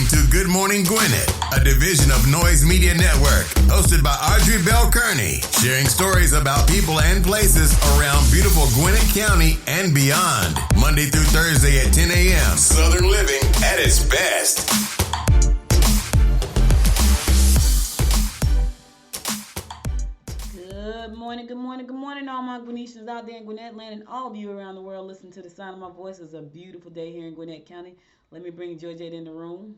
to Good Morning Gwinnett, a division of Noise Media Network, hosted by Audrey Bell Kearney, sharing stories about people and places around beautiful Gwinnett County and beyond. Monday through Thursday at 10 a.m. Southern living at its best. Good morning, all my Gwinnetians out there in Gwinnett land and all of you around the world. Listen to the sound of my voice. It's a beautiful day here in Gwinnett County. Let me bring Georgette in the room.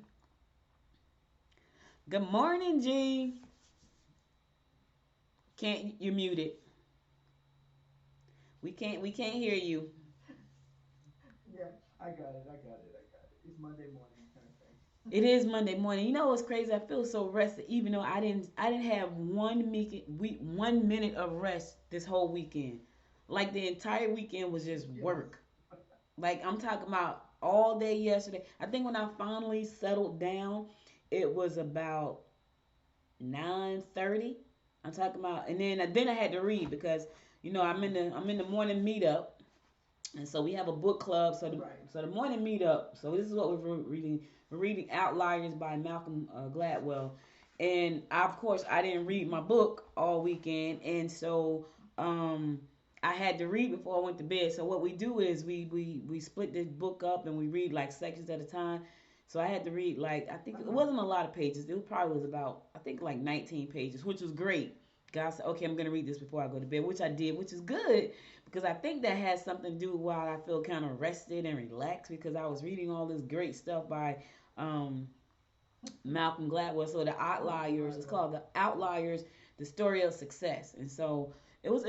Good morning, G. You're muted. We can't hear you. Yeah, I got it. It's Monday morning kind of thing. It is Monday morning. You know what's crazy? I feel so rested, even though I didn't have 1 minute of rest this whole weekend. Like the entire weekend was just work. Like I'm talking about all day yesterday. I think when I finally settled down, it was about 9:30. I'm talking about, and then I had to read because I'm in the morning meetup, and so we have a book club. So the morning meetup. So this is what we're reading. We're reading Outliers by Malcolm Gladwell, and of course I didn't read my book all weekend, and so I had to read before I went to bed. So what we do is we split this book up and we read like sections at a time. So I had to read I think it wasn't a lot of pages. It probably was about I think like 19 pages, which was great. God said, okay, I'm gonna read this before I go to bed, which I did, which is good because I think that has something to do with why I feel kind of rested and relaxed because I was reading all this great stuff by Malcolm Gladwell. So the Outliers, it's called the Outliers, the Story of Success, and so. It was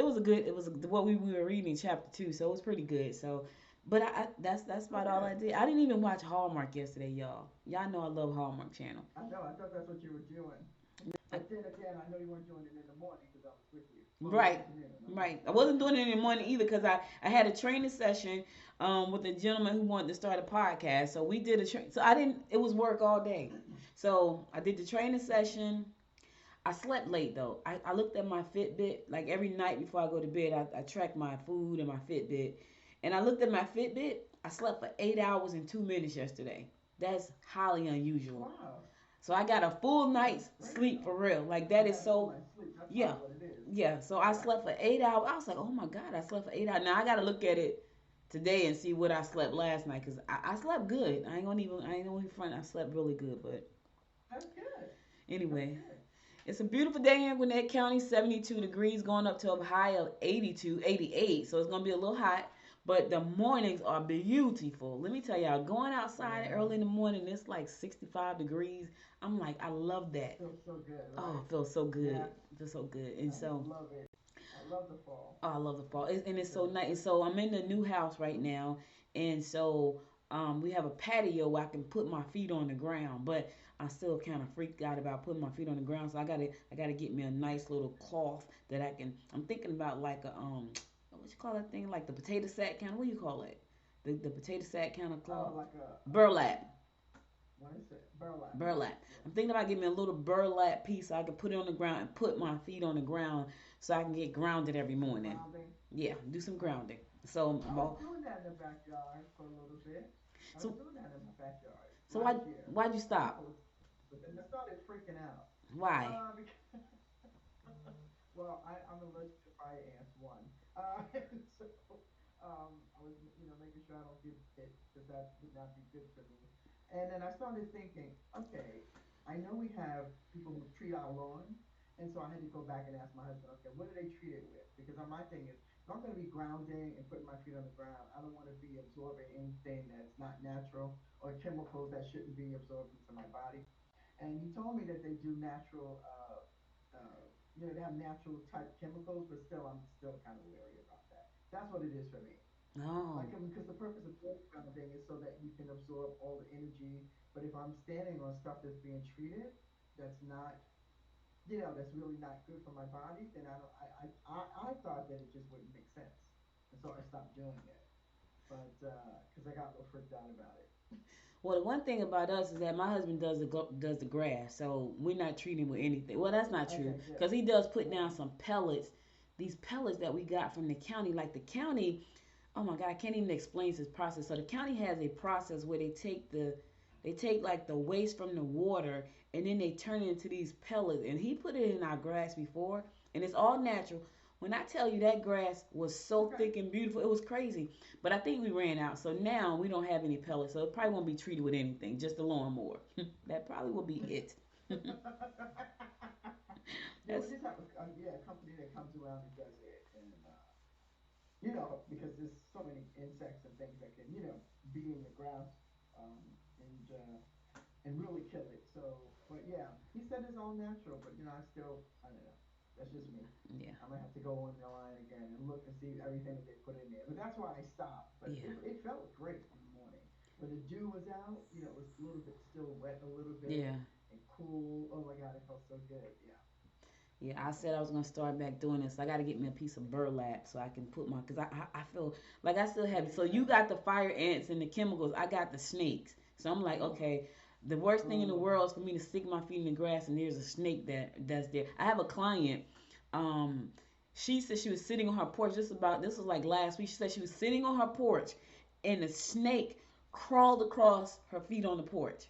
what we were reading chapter 2, so it was pretty good. So, but that's about all I did. I didn't even watch Hallmark yesterday, y'all. Y'all know I love Hallmark Channel. I know. I thought that's what you were doing. But then again, I know you weren't doing it in the morning because I was with you. Right. I wasn't doing it in the morning either because I had a training session with a gentleman who wanted to start a podcast. So we did it was work all day. So I did the training session. I slept late though. I looked at my Fitbit like every night before I go to bed. I track my food and my Fitbit, and I looked at my Fitbit. I slept for 8 hours and 2 minutes yesterday. That's highly unusual. Wow. So I got a full night's sleep for real. Like that is so. Yeah, yeah. So I slept for 8 hours. I was like, oh my God, I slept for 8 hours. Now I got to look at it today and see what I slept last night because I slept good. I ain't gonna front. I slept really good, but. That's good. Anyway. It's a beautiful day here in Gwinnett County, 72 degrees, going up to a high of 82, 88. So it's going to be a little hot, but the mornings are beautiful. Let me tell y'all, going outside early in the morning, it's like 65 degrees. I'm like, I love that. It feels so good, right? Oh, it feels so good. Yeah. It feels so good. And I love it. I love the fall. Oh, I love the fall. And it's so nice. And so I'm in the new house right now, and so we have a patio where I can put my feet on the ground, but I still kind of freaked out about putting my feet on the ground. So I gotta get me a nice little cloth that I can. I'm thinking about like a what you call that thing? Like the potato sack kind of. What do you call it? The potato sack kind of cloth. Like a burlap. What is it? Burlap. Burlap. I'm thinking about getting me a little burlap piece so I can put it on the ground and put my feet on the ground so I can get grounded every morning. Grounding. Yeah, do some grounding. So I was doing that in the backyard for a little bit. I was doing that in my backyard. So why'd you stop? And I started freaking out. Why? Well, I'm allergic to fire ants, one. So I was, making sure I don't get it because that would not be good for me. And then I started thinking, okay, I know we have people who treat our lawn, and so I had to go back and ask my husband, okay, what do they treat it with? Because my thing is, if I'm going to be grounding and putting my feet on the ground, I don't want to be absorbing anything that's not natural or chemicals that shouldn't be absorbed into my body. And he told me that they do natural, they have natural type chemicals, but still, I'm still kind of wary about that. That's what it is for me. Oh. Like, because the purpose of this kind of thing is so that you can absorb all the energy. But if I'm standing on stuff that's being treated, that's not, that's really not good for my body, then I thought that it just wouldn't make sense. And so I stopped doing it. But, because I got a little freaked out about it. Well, the one thing about us is that my husband does the grass, so we're not treating with anything. Well, that's not true because he does put down some pellets. These pellets that we got from the county, like the county, oh my God, I can't even explain this process. So the county has a process where they take the They take like the waste from the water and then they turn it into these pellets. And he put it in our grass before, and it's all natural. When I tell you that grass was so Okay. thick and beautiful, it was crazy. But I think we ran out, so now we don't have any pellets. So it probably won't be treated with anything, just the lawnmower. That probably will be it. Yeah, we That's just have a company that comes around and does it, and because there's so many insects and things that can be in the grass, um, and really kill it. So, but yeah, he said it's all natural, but I don't know. That's just me. yeah, I might have to go on the line again and look and see everything that they put in there. But that's why I stopped. But yeah, it felt great in the morning. When the dew was out, it was a little bit still wet a little bit yeah. and cool. Oh my God, it felt so good. Yeah. Yeah, I said I was gonna start back doing this. I got to get me a piece of burlap so I can put my, cause I feel like I still have. So you got the fire ants and the chemicals. I got the snakes. So I'm like, Oh, okay, the worst thing in the oh, world is for me to stick my feet in the grass and there's a snake that's there. I have a client. Um, she said she was sitting on her porch. This was like last week. She said she was sitting on her porch, and a snake crawled across her feet on the porch,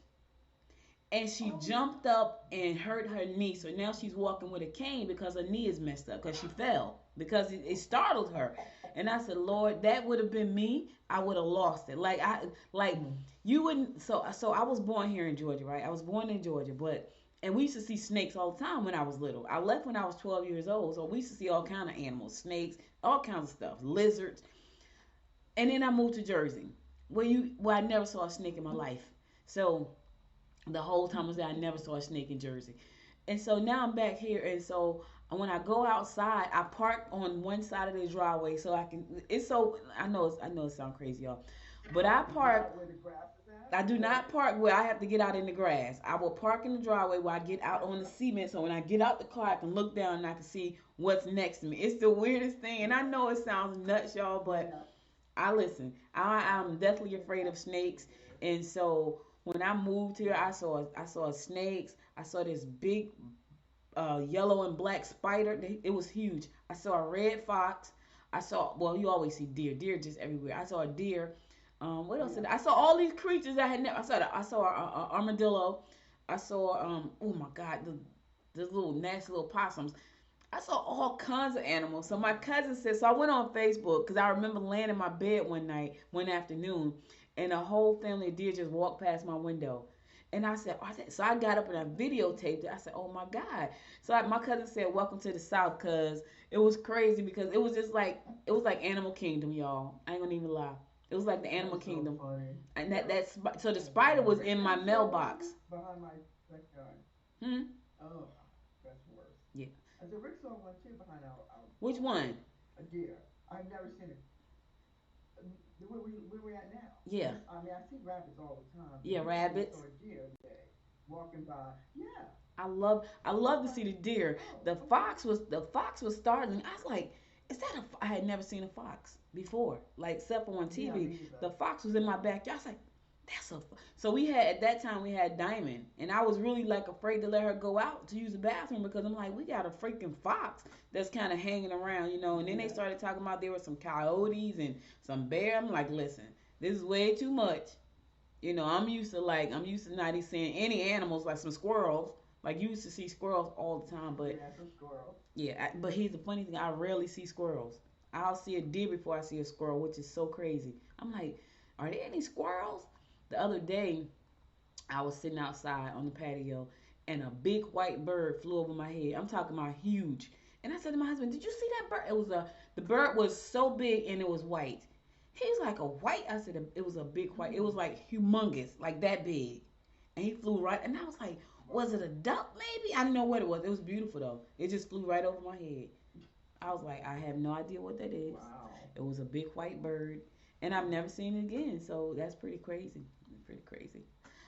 and she oh jumped up and hurt her knee. So now she's walking with a cane because her knee is messed up because she fell because it startled her. And I said, Lord, that would have been me. I would have lost it. Like no. you wouldn't. So I was born here in Georgia, right? I was born in Georgia, but and we used to see snakes all the time when I was little. I left when I was 12 years old, so we used to see all kind of animals, snakes, all kinds of stuff, lizards. And then I moved to Jersey, where I never saw a snake in my life. So the whole time I was there, I never saw a snake in Jersey. And so now I'm back here, and so when I go outside, I park on one side of the driveway so I can. It's so I know it sounds crazy, y'all, but I Yeah, park. where the grass is at. I do Yeah. not park where I have to get out in the grass. I will park in the driveway where I get out on the cement, so when I get out the car, I can look down and I can see what's next to me. It's the weirdest thing, and I know it sounds nuts, y'all, but Yeah. I listen. I'm definitely afraid of snakes, Absolutely is. and so when I moved here, I saw snakes. I saw this big yellow and black spider. It was huge. I saw a red fox. You always see deer. Deer just everywhere. I saw a deer. What else? Yeah. I saw all these creatures I had never. I saw a armadillo. I saw oh my God, the little nasty little possums. I saw all kinds of animals. So my cousin said, so I went on Facebook because I remember laying in my bed one night, one afternoon, and a whole family of deer just walked past my window. And I said, so I got up and I videotaped it. I said, oh my God. So my cousin said, welcome to the South, because it was crazy because it was just like, it was like Animal Kingdom, y'all. I ain't gonna even lie. It was like the That Animal is so Kingdom. funny. And so the That's spider funny. was Rick, in my you saw one mailbox. behind my backyard. Hmm? Oh, that's worse. Yeah. I said Rick saw one too behind Which our one? porch. A deer. I've never seen it. Where we at now? Yeah. I mean, I see rabbits all the time. But Yeah, you said you rabbits. saw a deer today walking by. Yeah. I love to see the deer. Oh, okay. The fox was startling. I was like, is that I had never seen a fox before, like except for on Yeah, TV. me either. The fox was in my backyard. I was like, so we had at that time we had Diamond, and I was really like afraid to let her go out to use the bathroom because I'm like, we got a freaking fox that's kind of hanging around, And then they Yeah. started talking about there were some coyotes and some bear. I'm like, listen, this is way too much. I'm used to not even seeing any animals like some squirrels. Like you used to see squirrels all the time, but Yeah, some squirrels. yeah. But here's the funny thing: I rarely see squirrels. I'll see a deer before I see a squirrel, which is so crazy. I'm like, are there any squirrels? The other day, I was sitting outside on the patio, and a big white bird flew over my head. I'm talking about huge. And I said to my husband, "Did you see that bird?" The bird was so big and it was white. He's like a white. I said it was a big white. It was like humongous, like that big. And he flew right. And I was like, was it a duck? Maybe I didn't know what it was. It was beautiful though. It just flew right over my head. I was like, I have no idea what that is. Wow. It was a big white bird, and I've never seen it again. So that's pretty crazy. Pretty crazy.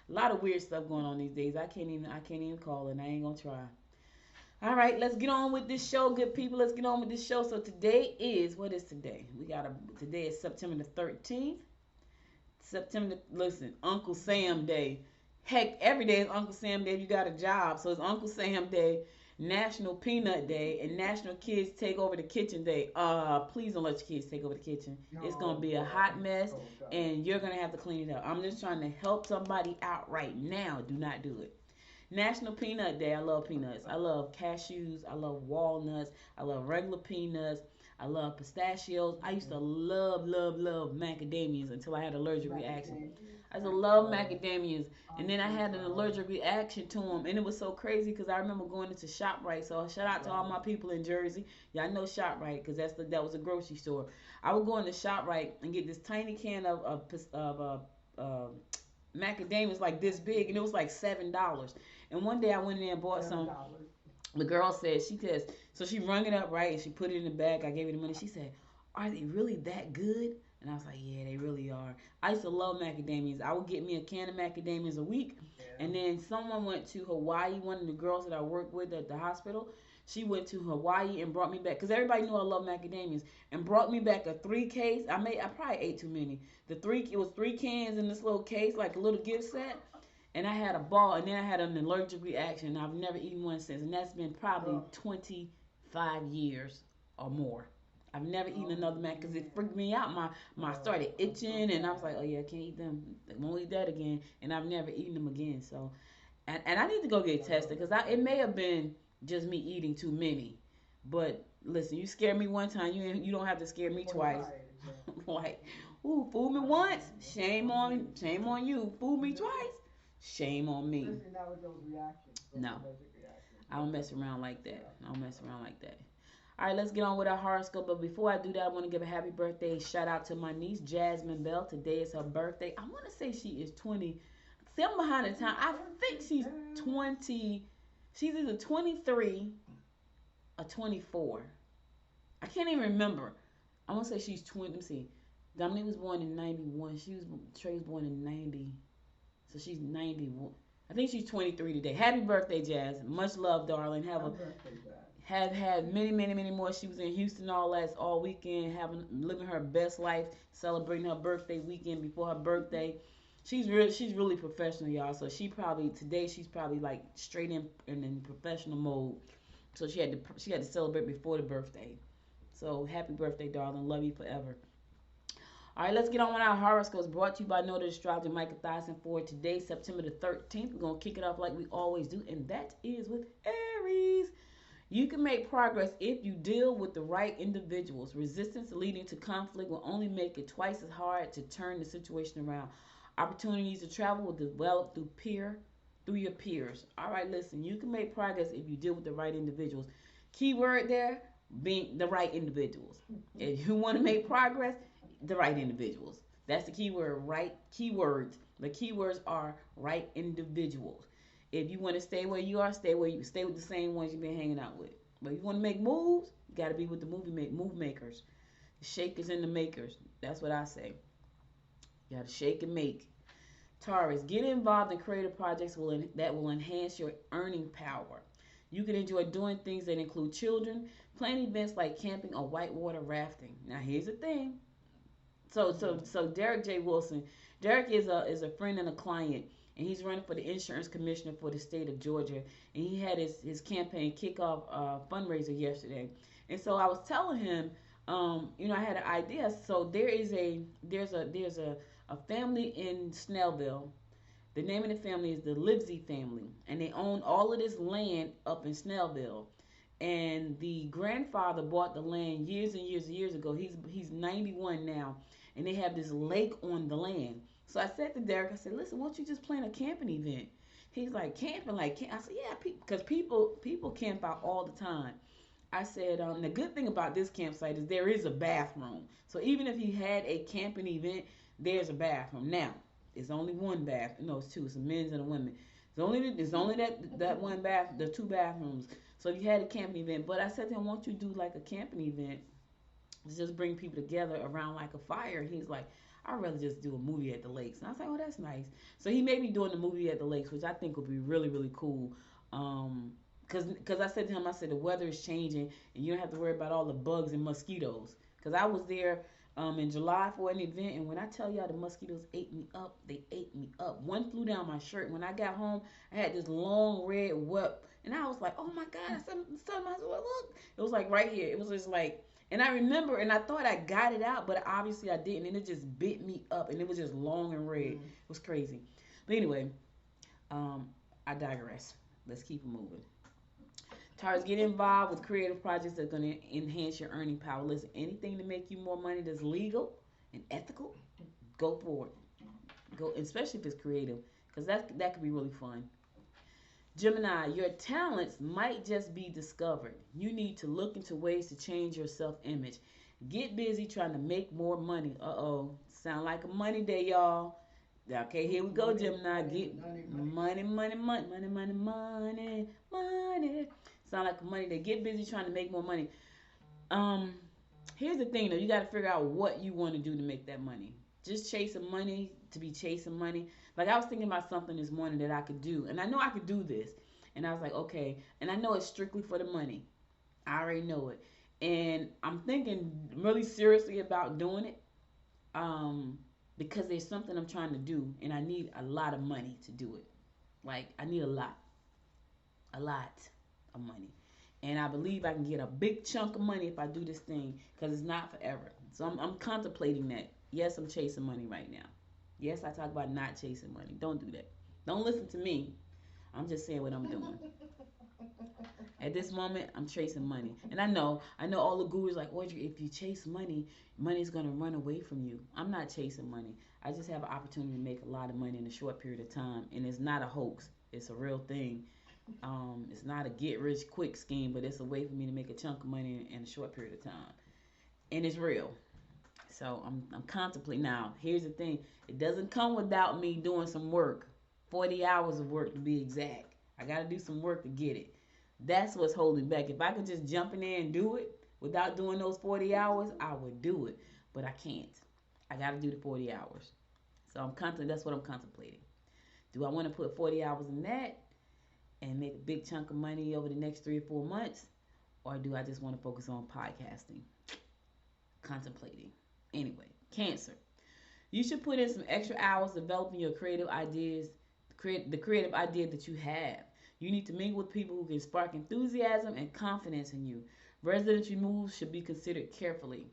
A lot of weird stuff going on these days. I can't even call it. I ain't gonna try. All right, let's get on with this show, good people. Let's get on with this show. So today is what is today? Today is September the 13th. Listen, Uncle Sam Day. Heck, every day is Uncle Sam Day if you got a job. So it's Uncle Sam Day. National Peanut Day and National Kids Take Over the Kitchen Day. Please don't let your kids take over the kitchen. It's gonna Oh be a boy. hot mess, Oh God. and you're gonna have to clean it up. I'm just trying to help somebody out right now. Do not do it. National Peanut Day. I love peanuts. I love cashews. I love walnuts. I love regular peanuts. I love pistachios. I used to love macadamias until I had an allergic reaction. Macadamias. I used to I love oh, macadamias, and I'm then I so had an sorry. allergic reaction to them, and it was so crazy because I remember going into ShopRite. So shout out to all Right. my people in Jersey. Yeah, I know ShopRite because that was a grocery store. I would go into ShopRite and get this tiny can of macadamias like this big, and it was like $7. And one day I went in there and bought Seven some. dollars. The girl said she says so she rung it up right and she put it in the bag. I gave her the money. She said, "Are they really that good?" And I was like, "Yeah, they really are." I used to love macadamias. I would get me a can of macadamias a week, Yeah. and then someone went to Hawaii. One of the girls that I worked with at the hospital, she went to Hawaii and brought me back because everybody knew I love macadamias and brought me back a 3 case. I probably ate too many. It was 3 cans in this little case like a little gift set, and I had a ball, and then I had an allergic reaction. I've never eaten one since, and that's been probably Oh. 25 years or more. I've never eaten Oh another mac because it man. freaked me out. My Oh, started I'm so itching, and I was like, sad. oh yeah, I can't eat them. I won't eat that again, and I've never eaten them again. So, and I need to go get tested because it may have been just me eating too many. But listen, you scared me one time, you don't have to scare me Before you twice. try it again. Like, Mm-mm. ooh, fool me I'm once, shame on you. Fool me Especially twice, shame on me. now with those reactions, those No, allergic reactions. I Yeah, don't mess that's around like that. yeah. I don't mess around like that. All right, let's get on with our horoscope. But before I do that, I want to give a happy birthday shout out to my niece, Jasmine Bell. Today is her birthday. I want to say she is 20. See, I'm behind the time. Happy I think birthday, she's Jazz. 20. She's either 23 or 24. I can't even remember. I want to say she's 20. Let me see. Dominique was born in 91. Trey was born in 90. So she's 91. I think she's 23 today. Happy birthday, Jazz. Much love, darling. Happy birthday, Jazz. Have had many more. She was in Houston all weekend, living her best life, celebrating her birthday weekend before her birthday. She's really professional, y'all. So she's probably like straight in professional mode. So she had to celebrate before the birthday. So happy birthday, darling. Love you forever. All right, let's get on with our horoscopes brought to you by Noted Astrologer Michael Thyssen for today, September the 13th. We're going to kick it off like we always do, and that is with Aries. You can make progress if you deal with the right individuals. Resistance leading to conflict will only make it twice as hard to turn the situation around. Opportunities to travel will develop through your peers. All right, listen, you can make progress if you deal with the right individuals. Keyword there, being the right individuals. If you want to make progress, the right individuals. That's the keyword, right keywords. The keywords are right individuals. If you want to stay where you are, stay with the same ones you've been hanging out with. But if you want to make moves, you got to be with the move makers, the shakers and the makers. That's what I say. You got to shake and make. Taurus, get involved in creative projects that will enhance your earning power. You can enjoy doing things that include children, planning events like camping or whitewater rafting. Now, here's the thing. So Derek J. Wilson, Derek is a friend and a client, and he's running for the insurance commissioner for the state of Georgia, and he had his campaign kickoff fundraiser yesterday, and so I was telling him, I had an idea. So there's a family in Snellville. The name of the family is the Livesey family, and they own all of this land up in Snellville. And the grandfather bought the land years and years and years ago. He's 91 now, and they have this lake on the land. So I said to Derek, I said, "Listen, why don't you just plan a camping event?" He's like, "Camping, like I said, "Yeah, because people camp out all the time." I said, the good thing about this campsite is there is a bathroom. So even if he had a camping event, there's a bathroom. Now, it's only one bath. No, it's two. It's a men's and a women. It's only that one bath, the two bathrooms. So if you had a camping event, but I said to him, "Won't you do like a camping event to just bring people together around like a fire?" And he's like, "I'd rather just do a movie at the lakes." And I was like, "Oh, that's nice." So he may be doing the movie at the lakes, which I think would be really, really cool. Cause I said to him, I said the weather is changing, and you don't have to worry about all the bugs and mosquitoes. Cause I was there in July for an event, and when I tell y'all the mosquitoes ate me up, they ate me up. One flew down my shirt. When I got home, I had this long red welt, and I was like, "Oh my God!" I said, well, "Look!" It was like right here. It was just like, and I remember, and I thought I got it out, but obviously I didn't, and it just bit me up, and it was just long and red. Mm. It was crazy. But anyway, um, I digress. Let's keep it moving. Taurus, get involved with creative projects that are going to enhance your earning power. Listen, anything to make you more money that's legal and ethical, go for it. Go, especially if it's creative, because that could be really fun. Gemini, your talents might just be discovered. You need to look into ways to change your self-image. Get busy trying to make more money. Uh-oh. Sound like a money day, y'all. Okay, here we go, Gemini. Get money, money, money, money, money, money, money. Sound like a money day. Get busy trying to make more money. Um, Here's the thing, though. You got to figure out what you want to do to make that money. Just chasing money to be chasing money. Like, I was thinking about something this morning that I could do, and I know I could do this. And I was like, okay. And I know it's strictly for the money. I already know it. And I'm thinking really seriously about doing it. Because there's something I'm trying to do, and I need a lot of money to do it. Like, I need a lot of money. And I believe I can get a big chunk of money if I do this thing, because it's not forever. So I'm contemplating that. Yes, I'm chasing money right now. Yes, I talk about not chasing money. Don't do that. Don't listen to me. I'm just saying what I'm doing. At this moment, I'm chasing money. And I know all the gurus like, Audrey, if you chase money, money's going to run away from you. I'm not chasing money. I just have an opportunity to make a lot of money in a short period of time. And it's not a hoax. It's a real thing. It's not a get rich quick scheme, but it's a way for me to make a chunk of money in a short period of time. And it's real. So I'm contemplating. Now, here's the thing. It doesn't come without me doing some work. 40 hours of work to be exact. I got to do some work to get it. That's what's holding back. If I could just jump in there and do it without doing those 40 hours, I would do it. But I can't. I got to do the 40 hours. So that's what I'm contemplating. Do I want to put 40 hours in that and make a big chunk of money over the next 3 or 4 months? Or do I just want to focus on podcasting? Contemplating. Anyway, Cancer. You should put in some extra hours developing your creative ideas, the creative idea that you have. You need to mingle with people who can spark enthusiasm and confidence in you. Residential moves should be considered carefully.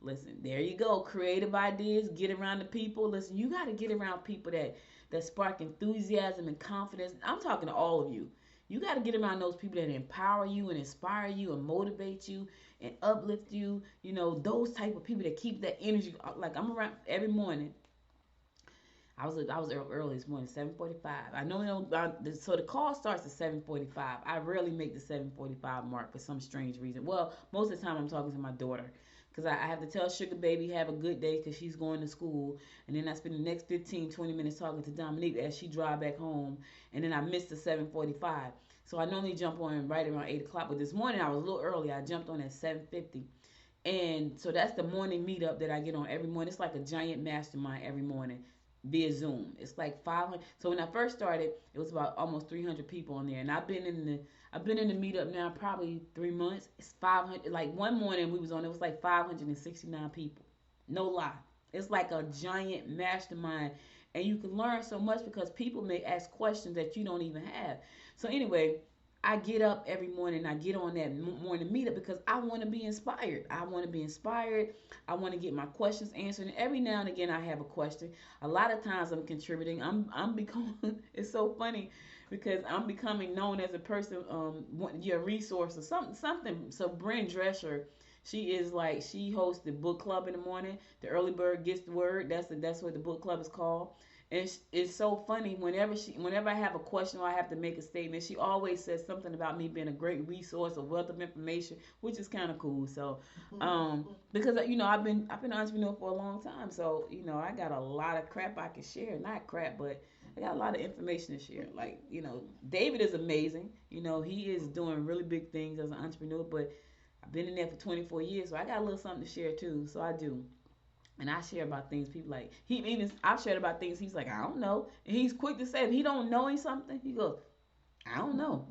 Listen, there you go. Creative ideas, get around the people. Listen, you got to get around people that spark enthusiasm and confidence. I'm talking to all of you. You got to get around those people that empower you and inspire you and motivate you and uplift you. You know, those type of people that keep that energy. Like, I'm around every morning. I was early this morning, 7:45. I know, so the call starts at 7:45. I rarely make the 7:45 mark for some strange reason. Well, most of the time I'm talking to my daughter, because I have to tell Sugar Baby have a good day because she's going to school. And then I spend the next 15, 20 minutes talking to Dominique as she drive back home. And then I miss the 7:45. So I normally jump on right around 8 o'clock. But this morning I was a little early. I jumped on at 7:50. And so that's the morning meetup that I get on every morning. It's like a giant mastermind every morning via Zoom. It's like 500. So when I first started, it was about almost 300 people on there. And I've been in the meetup now probably 3 months. It's 500. Like one morning we was on, it was like 569 people. No lie. It's like a giant mastermind. And you can learn so much because people may ask questions that you don't even have. So anyway, I get up every morning. I get on that morning meetup because I want to be inspired. I want to be inspired. I want to get my questions answered. And every now and again, I have a question. A lot of times, I'm contributing. I'm becoming. It's so funny because I'm becoming known as a person. Your resource or something. So Bryn Drescher, she hosts the book club in the morning. The early bird gets the word. That's what the book club is called. And it's so funny whenever I have a question or I have to make a statement, she always says something about me being a great resource, a wealth of information, which is kind of cool. So, because I've been an entrepreneur for a long time, so I got a lot of crap I can share. Not crap, but I got a lot of information to share. Like David is amazing. He is doing really big things as an entrepreneur, but I've been in there for 24 years, so I got a little something to share too. So I do. And I share about things people like. I've shared about things he's like, I don't know. And he's quick to say if he don't know something, he goes, I don't know.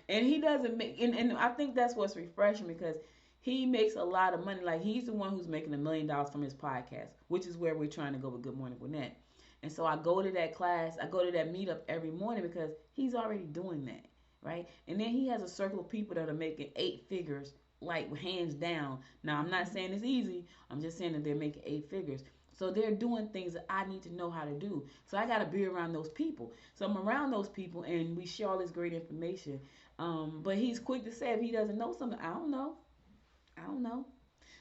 And he doesn't make, and I think that's what's refreshing because He makes a lot of money. Like, he's the one who's making $1 million from his podcast, which is where we're trying to go with Good Morning Gwinnett. And so I go to that class, I go to that meetup every morning because he's already doing that, right? And then he has a circle of people that are making 8 figures, like hands down. Now, I'm not saying it's easy. I'm just saying that they're making 8 figures. So they're doing things that I need to know how to do. So I got to be around those people. So I'm around those people, and we share all this great information. But he's quick to say if he doesn't know something, I don't know.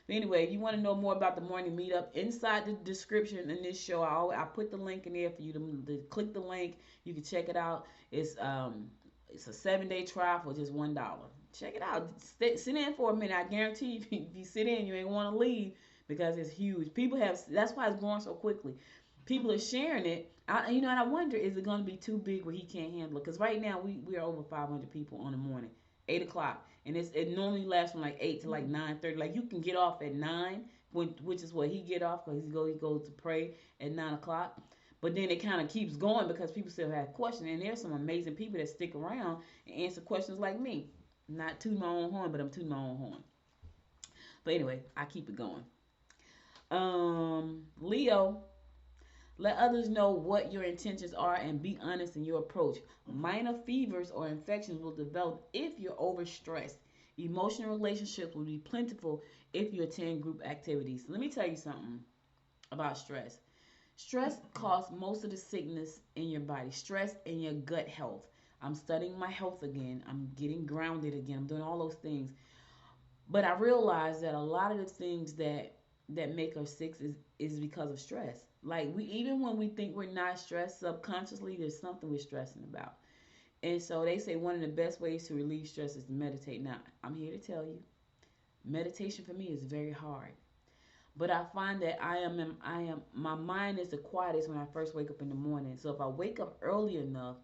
But anyway, if you want to know more about the morning meetup, inside the description in this show, I put the link in there for you to click the link. You can check it out. It's a 7-day trial for just $1. Check it out. Sit in for a minute. I guarantee you, if you sit in, you ain't want to leave because it's huge. That's why it's growing so quickly. People are sharing it. And I wonder, is it going to be too big where he can't handle it? Because right now we are over 500 people on the morning, 8 o'clock. And it normally lasts from like 8 to like 9:30. Like, you can get off at 9, which is what he get off because he goes to pray at 9 o'clock. But then it kind of keeps going because people still have questions. And there's some amazing people that stick around and answer questions like me. Not tooting my own horn, but I'm tooting my own horn. But anyway, I keep it going. Leo, let others know what your intentions are and be honest in your approach. Minor fevers or infections will develop if you're overstressed. Emotional relationships will be plentiful if you attend group activities. Let me tell you something about stress. Stress causes most of the sickness in your body. Stress in your gut health. I'm studying my health again. I'm getting grounded again. I'm doing all those things. But I realize that a lot of the things that make us sick is because of stress. Like, even when we think we're not stressed, subconsciously there's something we're stressing about. And so they say one of the best ways to relieve stress is to meditate. Now, I'm here to tell you, meditation for me is very hard. But I find that my mind is the quietest when I first wake up in the morning. So if I wake up early enough,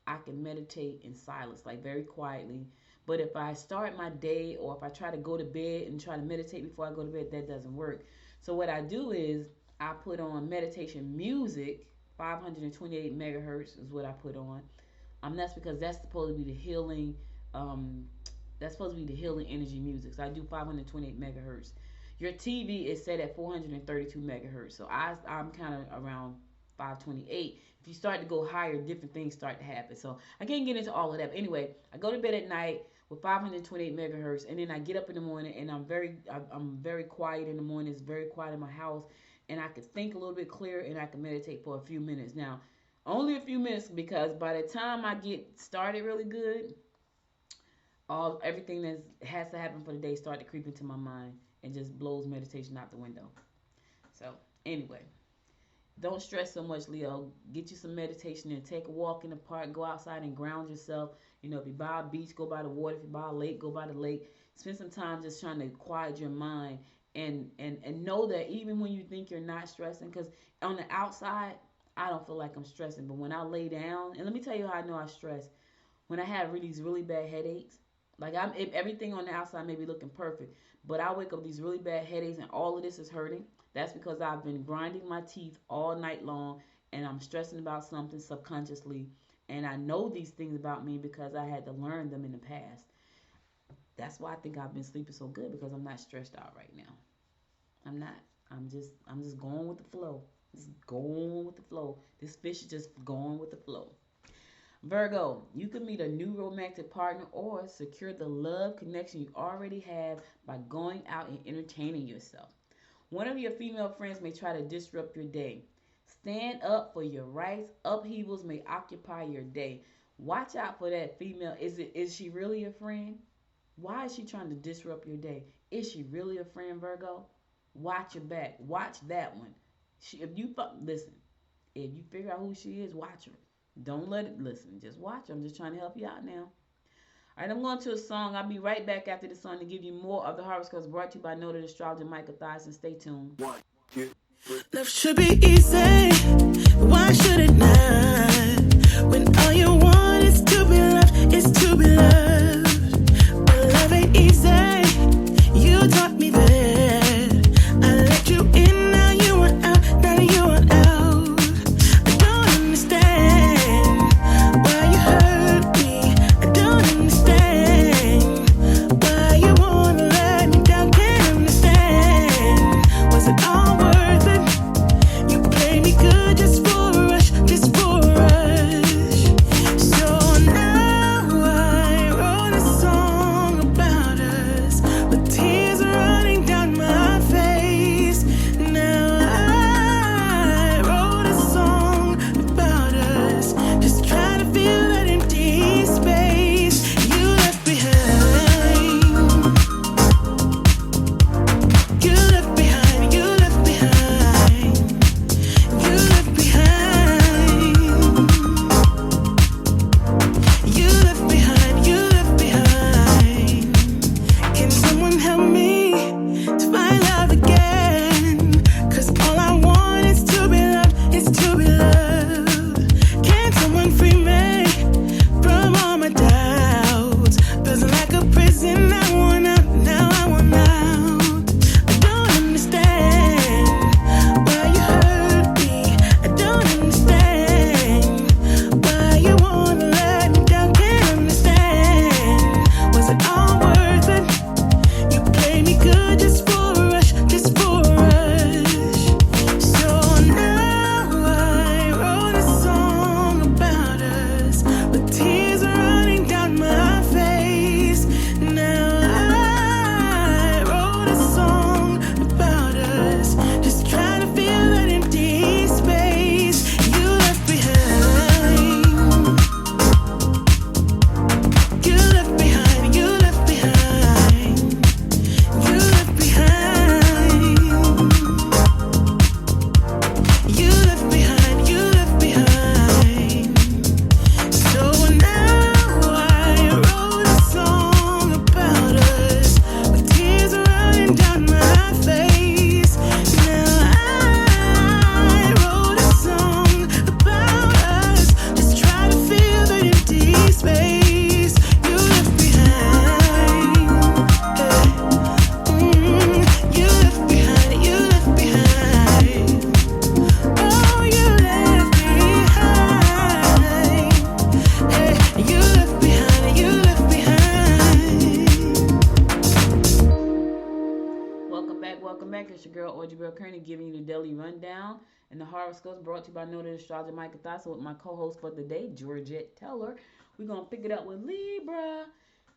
I can meditate in silence, like very quietly. But if I start my day, or if I try to go to bed and try to meditate before I go to bed, that doesn't work. So what I do is I put on meditation music. 528 megahertz is what I put on. That's because that's supposed to be the healing. That's supposed to be the healing energy music. So I do 528 megahertz. Your TV is set at 432 megahertz. So I'm kind of around 528. If you start to go higher, different things start to happen. So I can't get into all of that. But anyway, I go to bed at night with 528 megahertz, and then I get up in the morning, and I'm very quiet in the morning. It's very quiet in my house, and I can think a little bit clearer, and I can meditate for a few minutes. Now, only a few minutes, because by the time I get started really good, everything that has to happen for the day start to creep into my mind and just blows meditation out the window. So anyway, don't stress so much, Leo. Get you some meditation and take a walk in the park. Go outside and ground yourself. If you buy a beach, go by the water. If you buy a lake, go by the lake. Spend some time just trying to quiet your mind and know that even when you think you're not stressing, because on the outside, I don't feel like I'm stressing. But when I lay down, and let me tell you how I know I stress. When I have these really bad headaches, like everything on the outside may be looking perfect, but I wake up with these really bad headaches and all of this is hurting. That's because I've been grinding my teeth all night long, and I'm stressing about something subconsciously. And I know these things about me because I had to learn them in the past. That's why I think I've been sleeping so good, because I'm not stressed out right now. I'm not. I'm just going with the flow. Just going with the flow. This fish is just going with the flow. Virgo, you can meet a new romantic partner or secure the love connection you already have by going out and entertaining yourself. One of your female friends may try to disrupt your day. Stand up for your rights. Upheavals may occupy your day. Watch out for that female. Is she really a friend? Why is she trying to disrupt your day? Is she really a friend, Virgo? Watch your back. Watch that one. Listen, if you figure out who she is, watch her. Don't let it listen. Just watch her. I'm just trying to help you out now. All right, I'm going to a song. I'll be right back after the song to give you more of the horoscopes brought to you by noted astrologer Michael Thiason. Stay tuned. 1, 2, 3. Love should be easy. Why should it not? When all you want is to be loved, is to be loved. But love ain't easy. You taught me that. I let you in, now you want out, now you want out. I don't understand why you hurt me. I don't understand why you wanna let me down. And the horoscopes brought to you by noted astrologer Michael Thassa with my co-host for the day, Georgette Teller. We're gonna pick it up with Libra.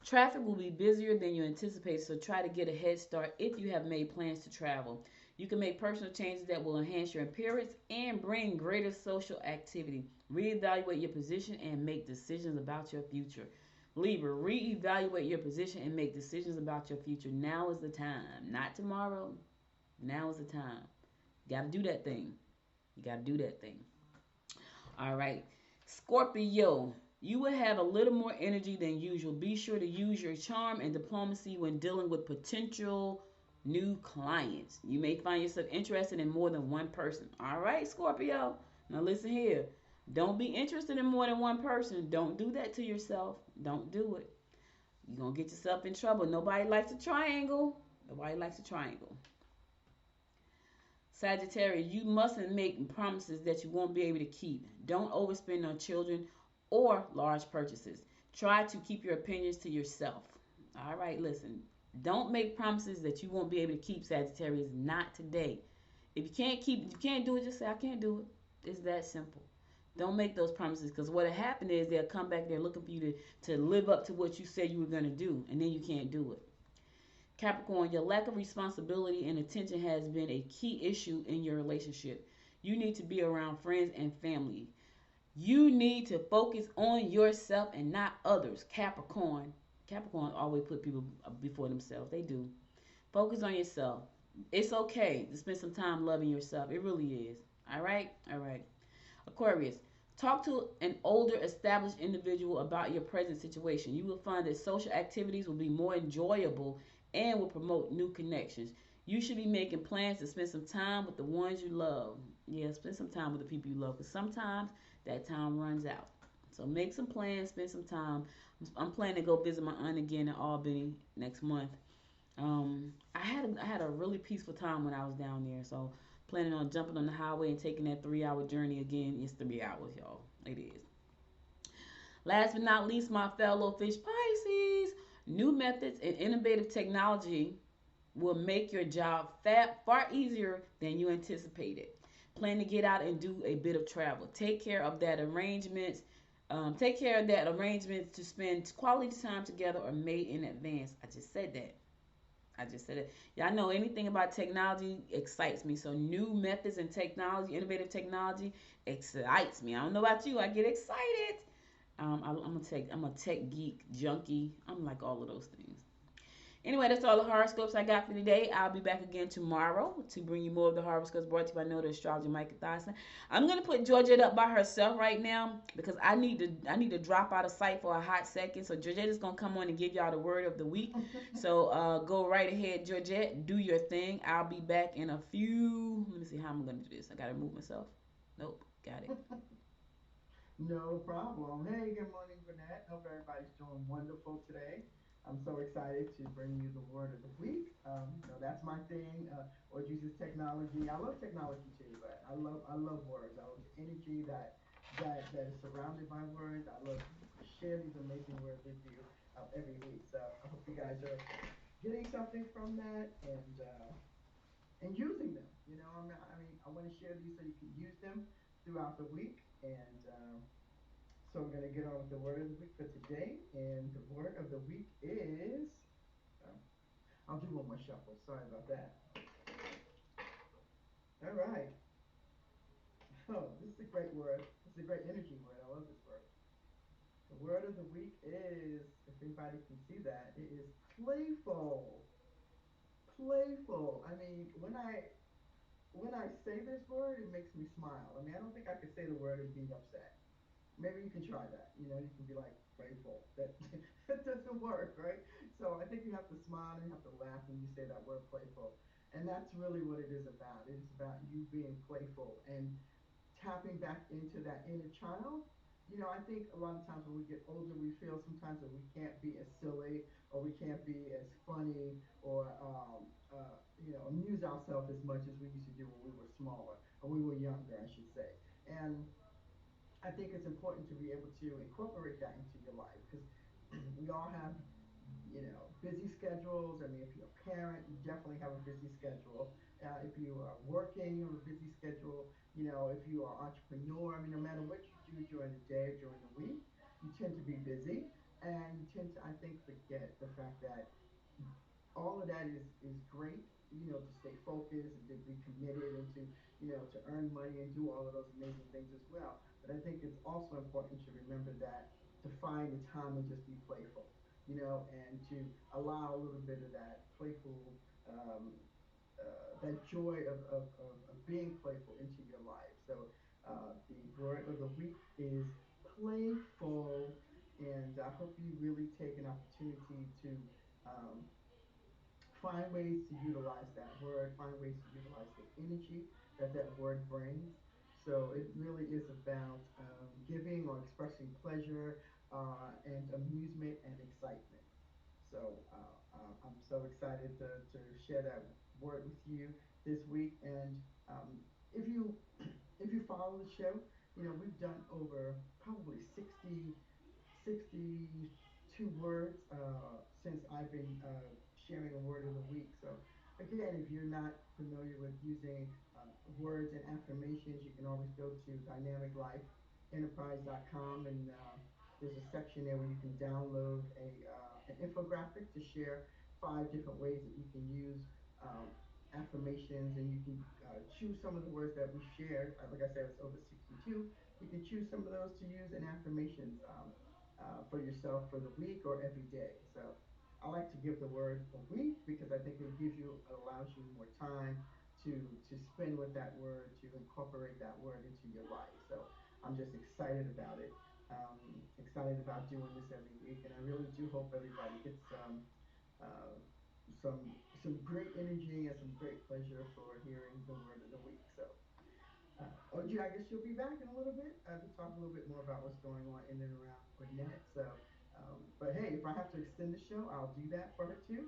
Traffic will be busier than you anticipate, so try to get a head start if you have made plans to travel. You can make personal changes that will enhance your appearance and bring greater social activity. Reevaluate your position and make decisions about your future. Libra, reevaluate your position and make decisions about your future. Now is the time, not tomorrow. Now is the time. You got to do that thing. You got to do that thing. All right. Scorpio, you will have a little more energy than usual. Be sure to use your charm and diplomacy when dealing with potential new clients. You may find yourself interested in more than one person. All right, Scorpio. Now listen here. Don't be interested in more than one person. Don't do that to yourself. Don't do it. You're going to get yourself in trouble. Nobody likes a triangle. Nobody likes a triangle. Sagittarius, you mustn't make promises that you won't be able to keep. Don't overspend on children or large purchases. Try to keep your opinions to yourself. All right, listen. Don't make promises that you won't be able to keep, Sagittarius. Not today. If you can't do it, just say I can't do it. It's that simple. Don't make those promises because what'll happen is they'll come back there looking for you to live up to what you said you were gonna do, and then you can't do it. Capricorn, your lack of responsibility and attention has been a key issue in your relationship. You need to be around friends and family. You need to focus on yourself and not others. Capricorn. Capricorn always put people before themselves. They do. Focus on yourself. It's okay to spend some time loving yourself. It really is. All right? All right. Aquarius, talk to an older, established individual about your present situation. You will find that social activities will be more enjoyable and will promote new connections. You should be making plans to spend some time with the ones you love. Yeah, spend some time with the people you love because sometimes that time runs out. So make some plans, spend some time. I'm planning to go visit my aunt again in Albany next month. I had a really peaceful time when I was down there. So planning on jumping on the highway and taking that 3 hour journey again. It's 3 hours, y'all. It is. Last but not least, my fellow fish Pisces, new methods and innovative technology will make your job far easier than you anticipated. Plan to get out and do a bit of travel. Take care of that arrangements to spend quality time together are made in advance. I just said that. I just said it. Y'all know anything about technology excites me. So new methods and technology, innovative technology, excites me. I don't know about you. I get excited. I'm a tech geek, junkie. I'm like all of those things. Anyway, that's all the horoscopes I got for today. I'll be back again tomorrow to bring you more of the horoscopes brought to you by Know the Astrologer Micah Dyson. I'm gonna put Georgette up by herself right now because I need to drop out of sight for a hot second. So Georgette is gonna come on and give y'all the word of the week. So go right ahead, Georgette. Do your thing. I'll be back in a few. Let me see how I'm gonna do this. I gotta move myself. Nope, got it. No problem. Hey, good morning, Gwinnett. Hope everybody's doing wonderful today. I'm so excited to bring you the word of the week. That's my thing. Or Jesus technology. I love technology too, but I love words. I love the energy that is surrounded by words. I love to share these amazing words with you every week. So I hope you guys are getting something from that and using them. I want to share these so you can use them throughout the week and. So we're going to get on with the word of the week for today. And the word of the week is. Uh, I'll do one more shuffle. Sorry about that. All right. Oh, this is a great word. This is a great energy word. I love this word. The word of the week is, if anybody can see that, it is playful. Playful. I mean, when I say this word, it makes me smile. I mean, I don't think I could say the word and be upset. Maybe you can try that. You can be like playful. That doesn't work, right? So I think you have to smile and you have to laugh when you say that word playful. And that's really what it is about. It is about you being playful and tapping back into that inner child. I think a lot of times when we get older, we feel sometimes that we can't be as silly or we can't be as funny or amuse ourselves as much as we used to do when we were smaller or we were younger, I should say. And I think it's important to be able to incorporate that into your life because we all have, busy schedules. I mean, if you're a parent, you definitely have a busy schedule. If you are working, you have a busy schedule. if you are an entrepreneur, I mean, no matter what you do during the day or during the week, you tend to be busy and you tend to, I think, forget the fact that all of that is great, to stay focused and to be committed and to, to earn money and do all of those amazing things as well. But I think it's also important to remember that to find the time and just be playful, and to allow a little bit of that playful, um, that joy of being playful into your life. So the word of the week is playful, and I hope you really take an opportunity to um, find ways to utilize that word, find ways to utilize the energy that that word brings. So it really is about giving or expressing pleasure and amusement and excitement. So I'm so excited to share that word with you this week. And if you if you follow the show, we've done over probably 62 words since I've been sharing a word of the week. So, again, if you're not familiar with using words and affirmations, you can always go to dynamiclifeenterprise.com, and there's a section there where you can download an infographic to share 5 different ways that you can use affirmations, and you can choose some of the words that we shared. Like I said, it's over 62. You can choose some of those to use in affirmations. For yourself for the week or every day. So I like to give the word a week because I think it allows you more time to spend with that word, to incorporate that word into your life. So I'm just excited about it. Excited about doing this every week, and I really do hope everybody gets uh, some great energy and some great pleasure for hearing the word of the week. So OG, I guess you'll be back in a little bit to talk a little bit more about what's going on in and around Gwinnett. So, but hey, if I have to extend the show, I'll do that for her too.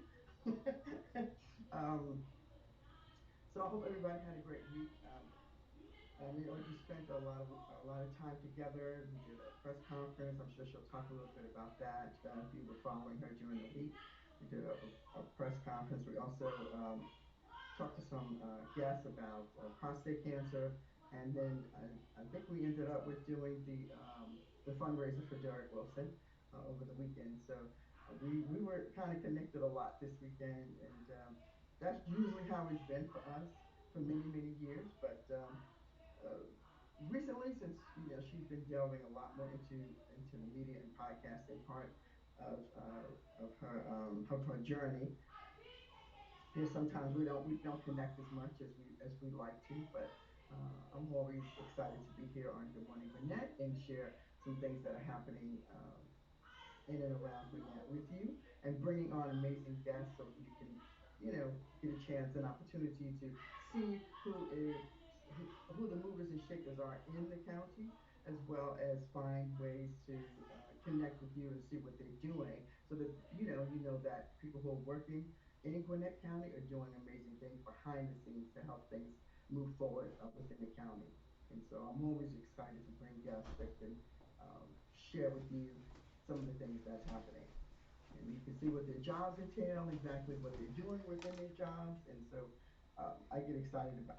um, so I hope everybody had a great week. Me and OG spent a lot of time together. We did a press conference. I'm sure she'll talk a little bit about that. If you were following her during the week, we did a press conference. We also talked to some guests about prostate cancer, and then I think we ended up with doing the fundraiser for Derek Wilson over the weekend. So we were kind of connected a lot this weekend, and that's usually how it's been for us for many years. But uh, recently, since she's been delving a lot more into the media and podcasting part of her journey, sometimes we don't connect as much as we like to, but I'm always excited to be here on Good Morning Gwinnett and share some things that are happening in and around Gwinnett with you, and bringing on amazing guests so you can, get a chance, an opportunity to see who the movers and shakers are in the county, as well as find ways to connect with you and see what they're doing, so that you know that people who are working in Gwinnett County are doing amazing things behind the scenes to help things move forward within the county. And so I'm always excited to bring guests that can share with you some of the things that's happening. And you can see what their jobs entail, exactly what they're doing within their jobs. And so I get excited to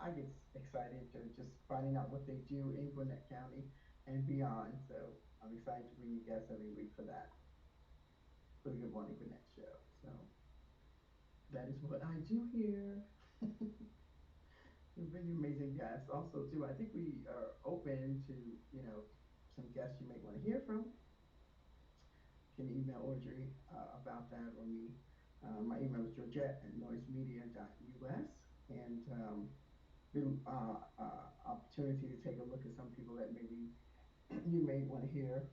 just finding out what they do in Gwinnett County and beyond. So I'm excited to bring you guests every week for that, for the Good Morning Gwinnett show. So that is what I do here. To bring you amazing guests. Also, too, I think we are open to, some guests you may want to hear from. Can email Audrey about that, or me. My email is georgette at noisemedia.us. And opportunity to take a look at some people that maybe you may want to hear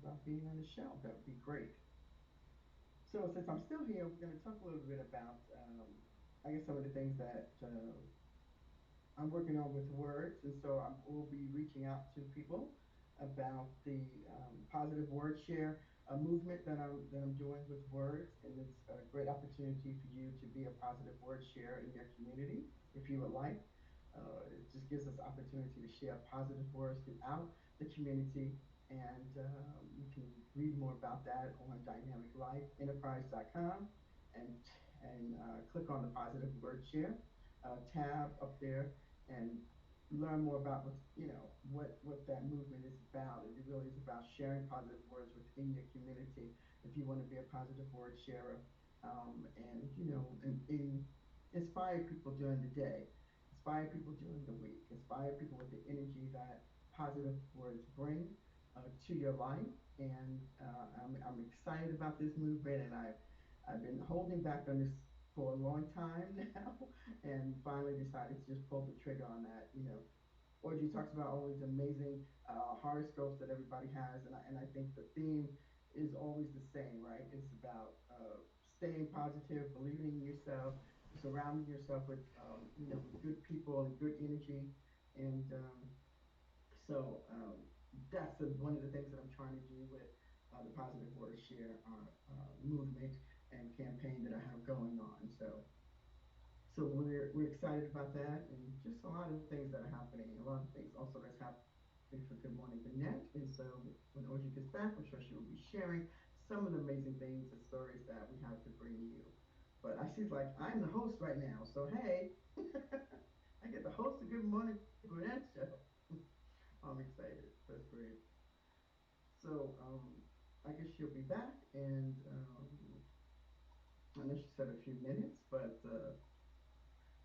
about being on the show. That would be great. So since I'm still here, we're going to talk a little bit about, I guess, some of the things that I'm working on with words, and so I will be reaching out to people about the positive word share movement that I'm doing with words, and it's a great opportunity for you to be a positive word share in your community if you would like. It just gives us opportunity to share positive words throughout the community, and you can read more about that on dynamiclifeenterprise.com, and click on the positive word share tab up there, and learn more about what that movement is about. It really is about sharing positive words within your community. If you want to be a positive word sharer, and and inspire people during the day, inspire people during the week, inspire people with the energy that positive words bring to your life. And I'm excited about this movement, and I've been holding back on this for a long time now, and finally decided to just pull the trigger on that. Audrey talks about all these amazing horoscopes that everybody has, and I think the theme is always the same, right? It's about staying positive, believing in yourself, surrounding yourself with with good people and good energy, and so that's one of the things that I'm trying to do with the Positive Word Share movement and campaign that I have going on. So we're excited about that, and just a lot of things that are happening, a lot of things also that's happening for Good Morning Gwinnett. And so when Audrey gets back, I'm sure she will be sharing some of the amazing things and stories that we have to bring you. But I she's like, I'm the host right now, so hey, I get the host of Good Morning Gwinnett show. I'm excited. That's great. So I guess she'll be back, and I know she said a few minutes, but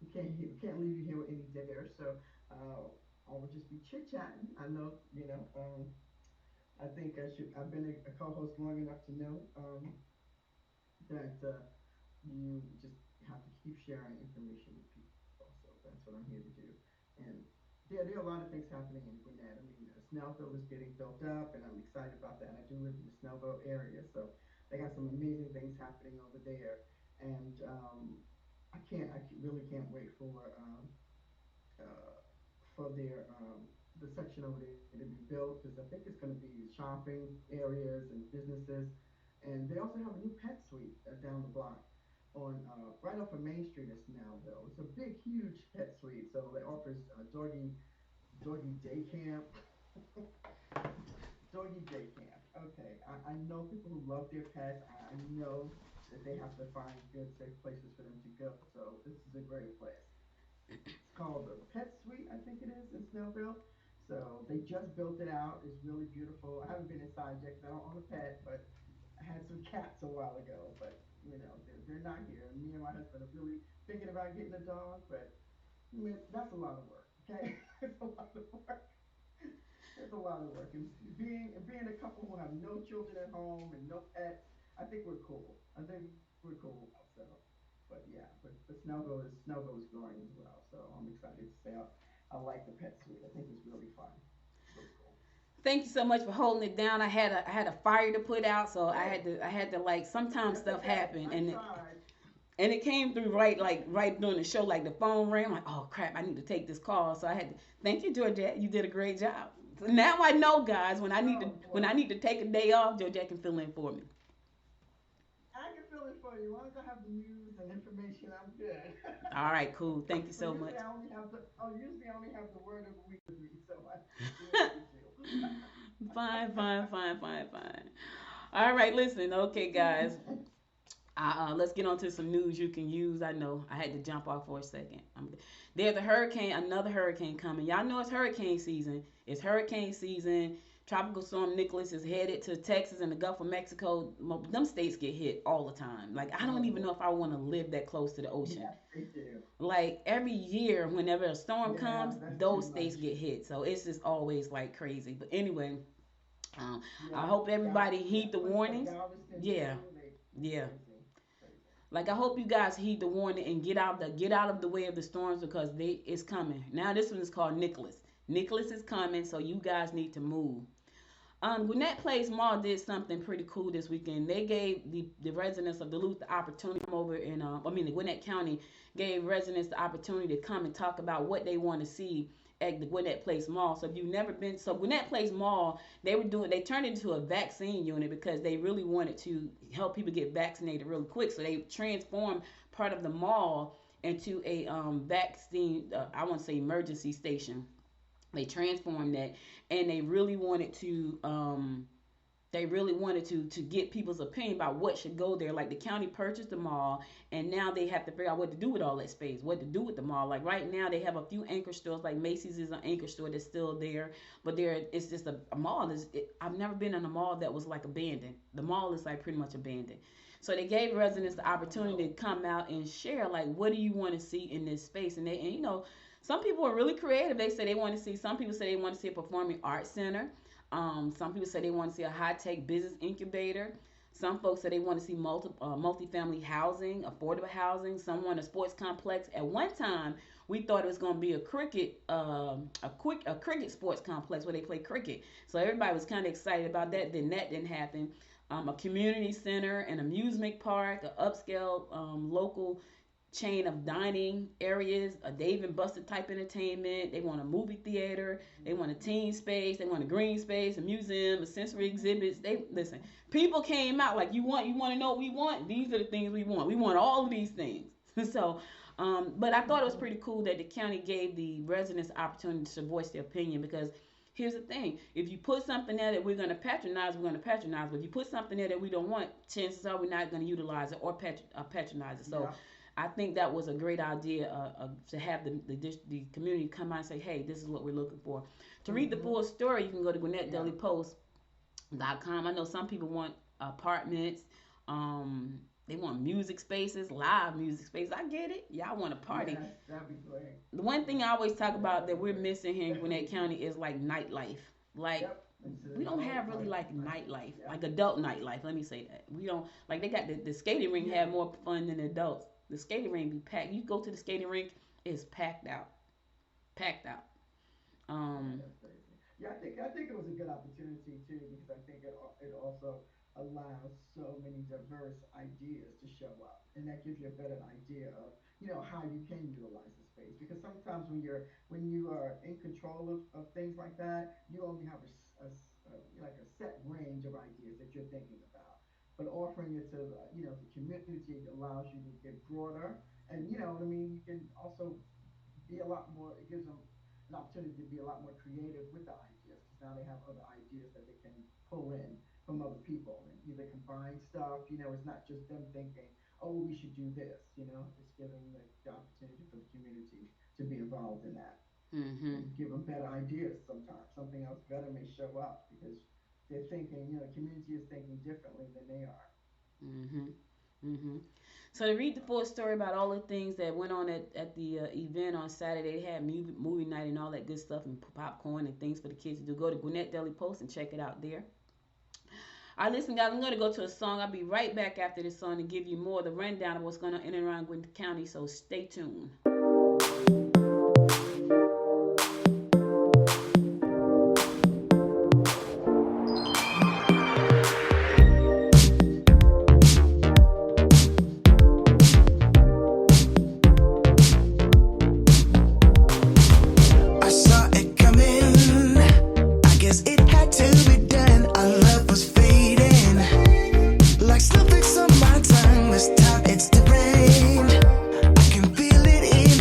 we can't leave you here with any dead air. So I will just be chit chatting. I know, I think I've been a co-host long enough to know that you just have to keep sharing information with people. So that's what I'm here to do. And there are a lot of things happening in Gwinnett. I mean, Snellville is getting built up, and I'm excited about that. And I do live in the Snellville area, so they got some amazing things happening over there. And really can't wait uh, for the section over there to be built, because I think it's going to be shopping areas and businesses, and they also have a new pet suite down the block on right off of Main Street in Snellville. It's a big, huge pet suite, so it offers doggy day camp, doggy day camp. Okay, I know people who love their pets. I know that they have to find good, safe places for them to go. So this is a great place. It's called the Pet Suite, I think it is, in Snellville. So they just built it out. It's really beautiful. I haven't been inside yet because I don't own a pet, but I had some cats a while ago. But they're not here. And me and my husband are really thinking about getting a dog, but man, that's a lot of work. Okay, it's a lot of work. It's a lot of work. And being a couple who have no children at home and no pets, I think we're cool. I think we're cool. So, but yeah, but Snellville is growing as well. So I'm excited to say I like the pet suite. I think it's really fun. It's really cool. Thank you so much for holding it down. I had a fire to put out, so I Hey, had to I had to like sometimes that's stuff okay. happen, I tried. and it came through right during the show, like the phone rang. I'm like, oh crap, I need to take this call. So I had to thank you, Georgette. You did a great job. So now I know, guys, Oh when I well, need to take a day off, Georgette can fill in for me. I can fill it for you. As long as I have the news and information, I'm good. All right, cool. Thank you But so much. usually I only have the word of the week with me, so I do it with you. Fine, fine, fine, fine, fine. All right, listen. Okay, guys. Let's get on to some news you can use. I know I had to jump off for a second. There's a hurricane, another hurricane coming. Y'all know it's hurricane season. It's hurricane season. Tropical storm Nicholas is headed to Texas and the Gulf of Mexico. Them states get hit all the time. Like I don't Oh even know boy. if I want to live that close to the ocean. Yes, they do. Like every year, whenever a storm Yeah, comes, that's too those much. states get hit. So it's just always like crazy. But anyway, I Yeah, hope everybody heed the places like warnings. Galveston Yeah, too. It's yeah. crazy, crazy. Like I hope you guys heed the warning and get out of the way of the storms because it's coming. Now this one is called Nicholas. Nicholas is coming, so you guys need to move. Gwinnett Place Mall did something pretty cool this weekend. They gave the residents of Duluth the opportunity to come over in, the Gwinnett County gave residents the opportunity to come and talk about what they want to see at the Gwinnett Place Mall. So if you've never been, so Gwinnett Place Mall, they turned it into a vaccine unit because they really wanted to help people get vaccinated really quick. So they transformed part of the mall into a vaccine, I want to say emergency station. They transformed that, and they really wanted to they really wanted to get people's opinion about what should go there. Like the county purchased the mall, and now they have to figure out what to do with all that space, what to do with the mall. Like right now, they have a few anchor stores. Like Macy's is an anchor store that's still there, but it's just a mall. I've never been in a mall that was like abandoned. The mall is like pretty much abandoned. So they gave residents the opportunity to come out and share, like, what do you want to see in this space? And some people are really creative. They say they want to see. Some people say they want to see a performing arts center. Some people say they want to see a high-tech business incubator. Some folks say they want to see multi-family housing, affordable housing. Some want a sports complex. At one time, we thought it was going to be a cricket sports complex where they play cricket. So everybody was kind of excited about that. Then that didn't happen. A community center, an amusement park, an upscale local chain of dining areas, a Dave and Buster type entertainment. They want a movie theater. They want a teen space. They want a green space, a museum, a sensory exhibits. Listen. People came out like, you want to know what we want? These are the things we want. We want all of these things. So, but I thought it was pretty cool that the county gave the residents the opportunity to voice their opinion, because here's the thing. If you put something there that we're going to patronize, we're going to patronize. But if you put something there that we don't want, chances are we're not going to utilize it or patronize it. So. Yeah. I think that was a great idea to have the community come out and say, hey, this is what we're looking for. To read the full story, you can go to GwinnettDailyPost.com. I know some people want apartments. They want music spaces, live music spaces. I get it. Y'all want a party. Yeah, that'd be great. The one thing I always talk about that we're missing here in Gwinnett County is like nightlife. Like, we don't have really like nightlife, like adult nightlife. Let me say that. We don't, like, they got the skating rink have more fun than adults. The skating rink be packed. You go to the skating rink, it's packed out. That's crazy. Yeah, I think it was a good opportunity too, because I think it also allows so many diverse ideas to show up, and that gives you a better idea of how you can utilize the space. Because sometimes when you are in control of things like that, you only have like a set range of ideas that you're thinking about. But offering it to the community allows you to get broader, and you can also be a lot more. It gives them an opportunity to be a lot more creative with the ideas, because now they have other ideas that they can pull in from other people and either combine stuff. It's not just them thinking, oh, we should do this. It's giving the opportunity for the community to be involved in that. And give them better ideas. Sometimes something else better may show up because they're thinking, the community is thinking differently than they are. So to read the full story about all the things that went on at the event on Saturday, they had movie night and all that good stuff, and popcorn and things for the kids to do. Go to Gwinnett Daily Post and check it out there. All right, listen, guys, I'm going to go to a song. I'll be right back after this song to give you more of the rundown of what's going on in and around Gwinnett County, so stay tuned. It's the rain. I can feel it in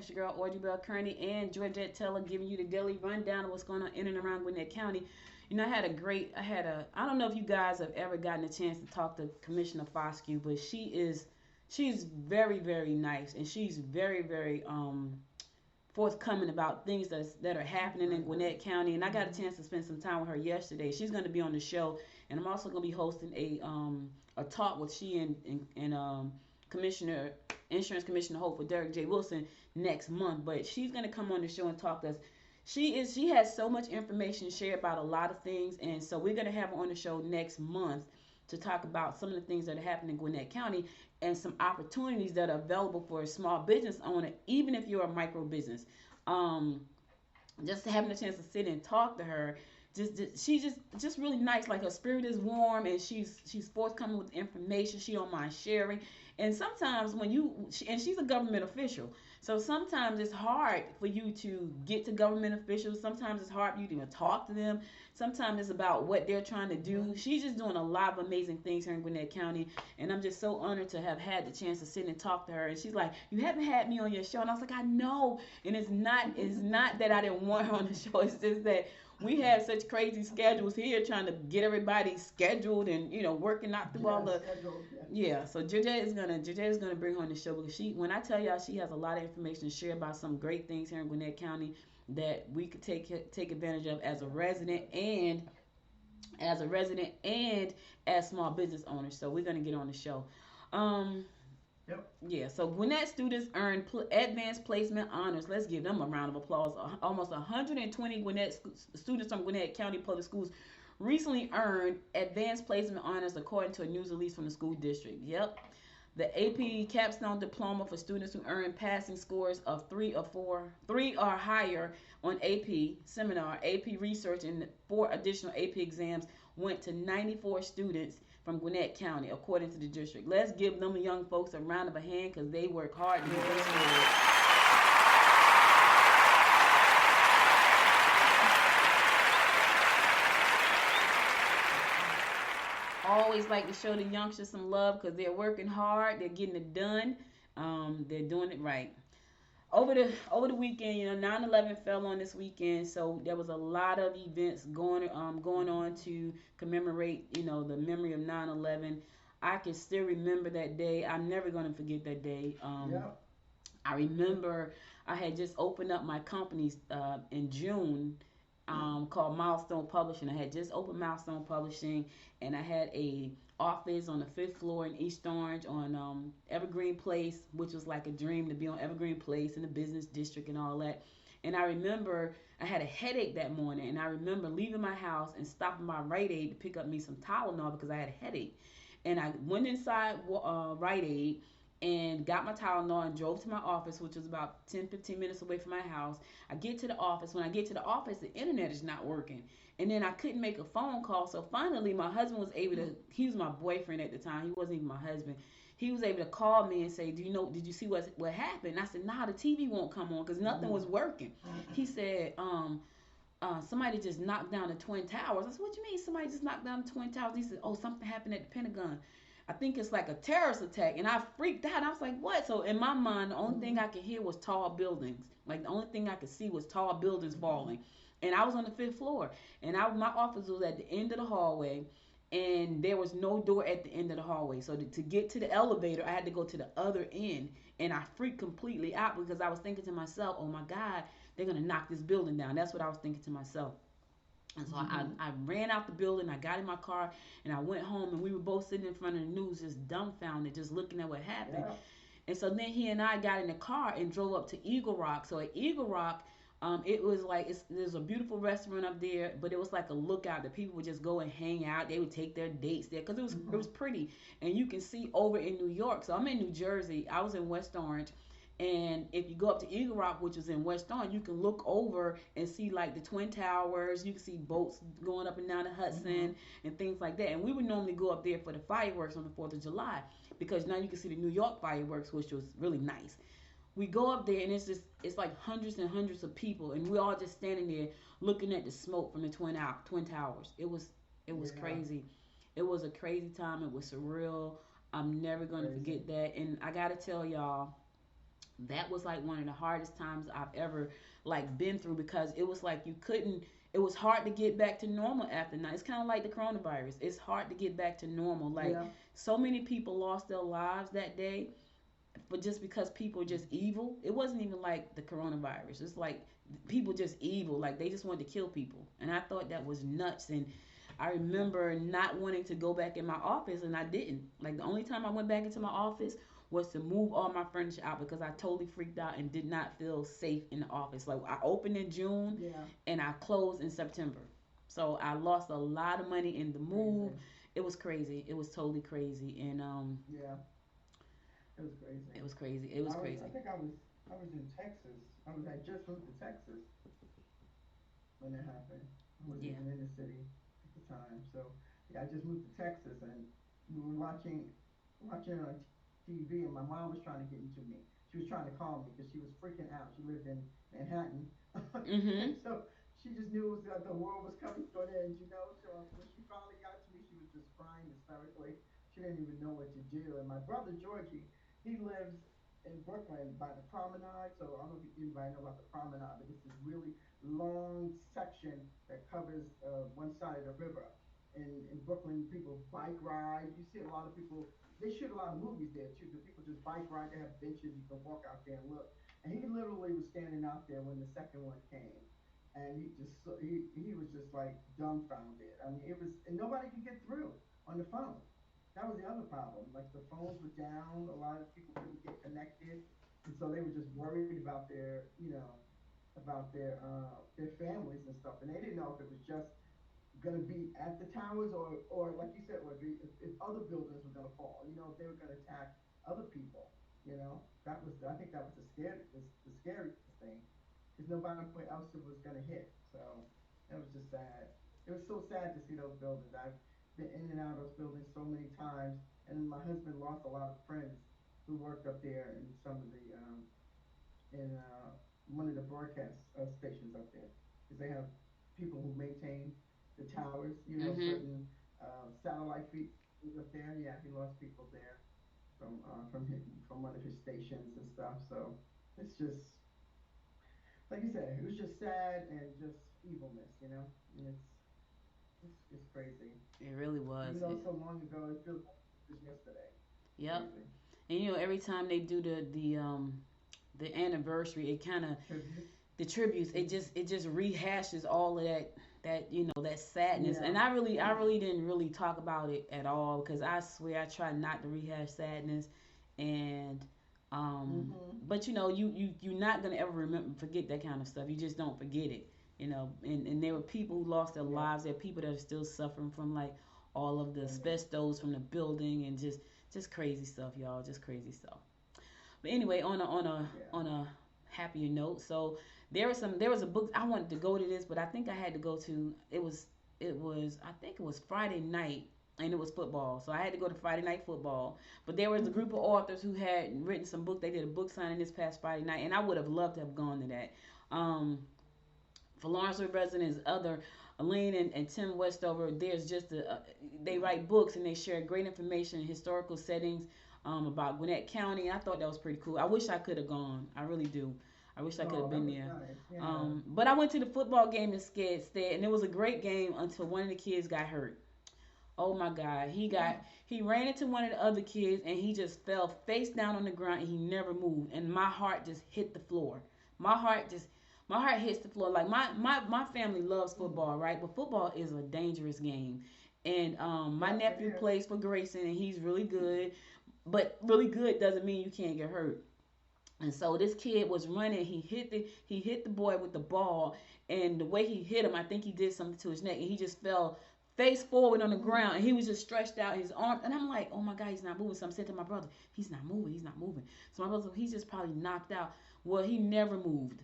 It's your girl Audrey Bell Kearney and Georgette Teller giving you the daily rundown of what's going on in and around Gwinnett County. I don't know if you guys have ever gotten a chance to talk to Commissioner Foscue, but she's very, very nice, and she's very, very forthcoming about things that are happening in Gwinnett County. And I got a chance to spend some time with her yesterday. She's going to be on the show, and I'm also going to be hosting a talk with she and Insurance Commissioner Hope Derek J. Wilson next month. But she's going to come on the show and talk to us. She has so much information to share about a lot of things, and so we're going to have her on the show next month to talk about some of the things that are happening in Gwinnett County and some opportunities that are available for a small business owner, even if you're a micro business. Just having a chance to sit and talk to her, she's just really nice. Like, her spirit is warm, and she's forthcoming with information. She don't mind sharing. And sometimes she's a government official, so sometimes it's hard for you to get to government officials. Sometimes it's hard for you to even talk to them. Sometimes it's about what they're trying to do. She's just doing a lot of amazing things here in Gwinnett County, and I'm just so honored to have had the chance to sit and talk to her. And she's like, "You haven't had me on your show," and I was like, "I know." And it's not that I didn't want her on the show. It's just that we have such crazy schedules here, trying to get everybody scheduled and working out through all the So Georgette is gonna bring her on the show, because when I tell y'all, she has a lot of information to share about some great things here in Gwinnett County that we could take advantage of as a resident and as small business owners. So we're gonna get on the show. Yeah, so Gwinnett students earn advanced placement honors. Let's give them a round of applause. Almost 120 Gwinnett students from Gwinnett County Public Schools recently earned advanced placement honors, according to a news release from the school district. Yep. The AP capstone diploma for students who earn passing scores of 3 or higher on AP seminar, AP research, and 4 additional AP exams went to 94 students from Gwinnett County, according to the district. Let's give them young folks a round of a hand, because they work hard to get this award. Always like to show the youngsters some love, because they're working hard, they're getting it done, they're doing it right. Over the weekend, 9/11 fell on this weekend, so there was a lot of events going on to commemorate, the memory of 9/11. I can still remember that day. I'm never going to forget that day. I remember I had just opened up my company in June, called Milestone Publishing. I had just opened Milestone Publishing, and I had a office on the 5th floor in East Orange on Evergreen Place, which was like a dream to be on Evergreen Place in the business district and all that. And I remember I had a headache that morning, and I remember leaving my house and stopping by Rite Aid to pick up me some Tylenol because I had a headache. And I went inside Rite Aid and got my Tylenol and drove to my office, which was about 10-15 minutes away from my house. I get to the office. When I get to the office, the internet is not working. And then I couldn't make a phone call. So finally, my husband was able to, he was my boyfriend at the time. He wasn't even my husband. He was able to call me and say, did you see what happened? And I said, nah, the TV won't come on because nothing was working. He said, somebody just knocked down the Twin Towers. I said, what you mean somebody just knocked down the Twin Towers? He said, oh, something happened at the Pentagon. I think it's like a terrorist attack. And I freaked out. I was like, what? So in my mind, the only thing I could hear was tall buildings. Like the only thing I could see was tall buildings falling. And I was on the 5th floor. And my office was at the end of the hallway. And there was no door at the end of the hallway. So to get to the elevator, I had to go to the other end. And I freaked completely out because I was thinking to myself, oh my God, they're going to knock this building down. That's what I was thinking to myself. And so I ran out the building, I got in my car, and I went home, and we were both sitting in front of the news just dumbfounded, just looking at what happened. Yeah. And so then he and I got in the car and drove up to Eagle Rock. So at Eagle Rock, it was like, there's a beautiful restaurant up there, but it was like a lookout that people would just go and hang out. They would take their dates there because it was pretty. And you can see over in New York. So I'm in New Jersey. I was in West Orange. And if you go up to Eagle Rock, which is in West Orange, you can look over and see like the Twin Towers. You can see boats going up and down the Hudson and things like that. And we would normally go up there for the fireworks on the 4th of July because now you can see the New York fireworks, which was really nice. We go up there and it's like hundreds and hundreds of people, and we're all just standing there looking at the smoke from the Twin Towers. It was crazy. It was a crazy time. It was surreal. I'm never going to forget that. And I got to tell y'all, That was like one of the hardest times I've ever like been through, because it was like you couldn't, it was hard to get back to normal after night. It's kind of like the coronavirus. It's hard to get back to normal. Like, Yeah. so many people lost their lives that day, but just because people are just evil. It wasn't even like the coronavirus. It's like people just evil. Like, they just wanted to kill people. And I thought that was nuts. And I remember not wanting to go back in my office, and I didn't. Like, the only time I went back into my office was to move all my furniture out, because I totally freaked out and did not feel safe in the office. Like, I opened in June Yeah. and I closed in September. So I lost a lot of money in the move. Crazy. It was crazy. It was totally crazy. And Yeah. It was crazy. it was crazy. It was I crazy. think I was in Texas. I just moved to Texas when it happened. I wasn't Yeah. even in the city at the time. So yeah, I just moved to Texas, and we were watching it on TV, and my mom was trying to get into me. She was trying to calm me because she was freaking out. She lived in Manhattan, and Mhm. so she just knew it was, the world was coming to an end. So when she finally got to me, she was just crying hysterically. She didn't even know what to do. And my brother Georgie, he lives in Brooklyn by the promenade. So I don't know if anybody know about the promenade, but it's this really long section that covers one side of the river. In Brooklyn, people bike ride. You see a lot of people. They shoot a lot of movies there too. Because people just bike ride. They have benches. You can walk out there and look. And he literally was standing out there when the second one came, and he was just like dumbfounded. I mean, it was, and nobody could get through on the phone. That was the other problem. Like, the phones were down. A lot of people couldn't get connected, and so they were just worried about their families and stuff, and they didn't know if it was just going to be at the towers, or like you said, if other buildings were going to fall. If they were going to attack other people. That was, I think that was the scariest thing, because nobody else it was going to hit. So that was just sad. It was so sad to see those buildings. I've been in and out of those buildings so many times, and my husband lost a lot of friends who worked up there in some of the in one of the broadcast stations up there, because they have people who maintain the towers. Mhm. Certain satellite feed up there. Yeah, he lost people there from one of his stations and stuff. So it's just, like you said, it was just sad and just evilness. And it's crazy. It really was. Even though it's so long ago, it feels like it was yesterday. It's Yep. crazy. And every time they do the anniversary, it kind of, Tribute. the tributes. It just rehashes all of that that sadness. Yeah. And I really didn't really talk about it at all, because I swear I try not to rehash sadness. And Mhm. but you're not gonna ever remember forget that kind of stuff. You just don't forget it. And there were people who lost their Yeah. lives. There are people that are still suffering from, like, all of the Yeah. asbestos from the building, and just crazy stuff, y'all. Just crazy stuff. But anyway, Yeah. on a happier note, so there was a book I wanted to go to this, but I think I had to go to, it was I think it was Friday night, and it was football, so I had to go to Friday night football. But there was a group of authors who had written some book. They did a book signing this past Friday night, and I would have loved to have gone to that. Um, for Lawrence residents, other Elaine and Tim Westover, there's just they write books and they share great information in historical settings about Gwinnett County. I thought that was pretty cool. I wish I could have gone. I really do. I wish I could have Oh, that been was there. nice. Yeah. But I went to the football game instead, and it was a great game until one of the kids got hurt. Oh my God, he ran into one of the other kids, and he just fell face down on the ground, and he never moved, and my heart just hit the floor. My heart just my heart hits the floor. Like, my family loves Mm. football, right? But football is a dangerous game. And my Yep, it nephew is. plays for Grayson, and he's really good. But really good doesn't mean you can't get hurt. And so this kid was running. He hit the boy with the ball, and the way he hit him, I think he did something to his neck, and he just fell face forward on the Mm. ground, and he was just stretched out his arm. And I'm like, oh my God, he's not moving. So I'm saying to my brother, he's not moving. He's not moving. So my brother, he's just probably knocked out. Well, he never moved.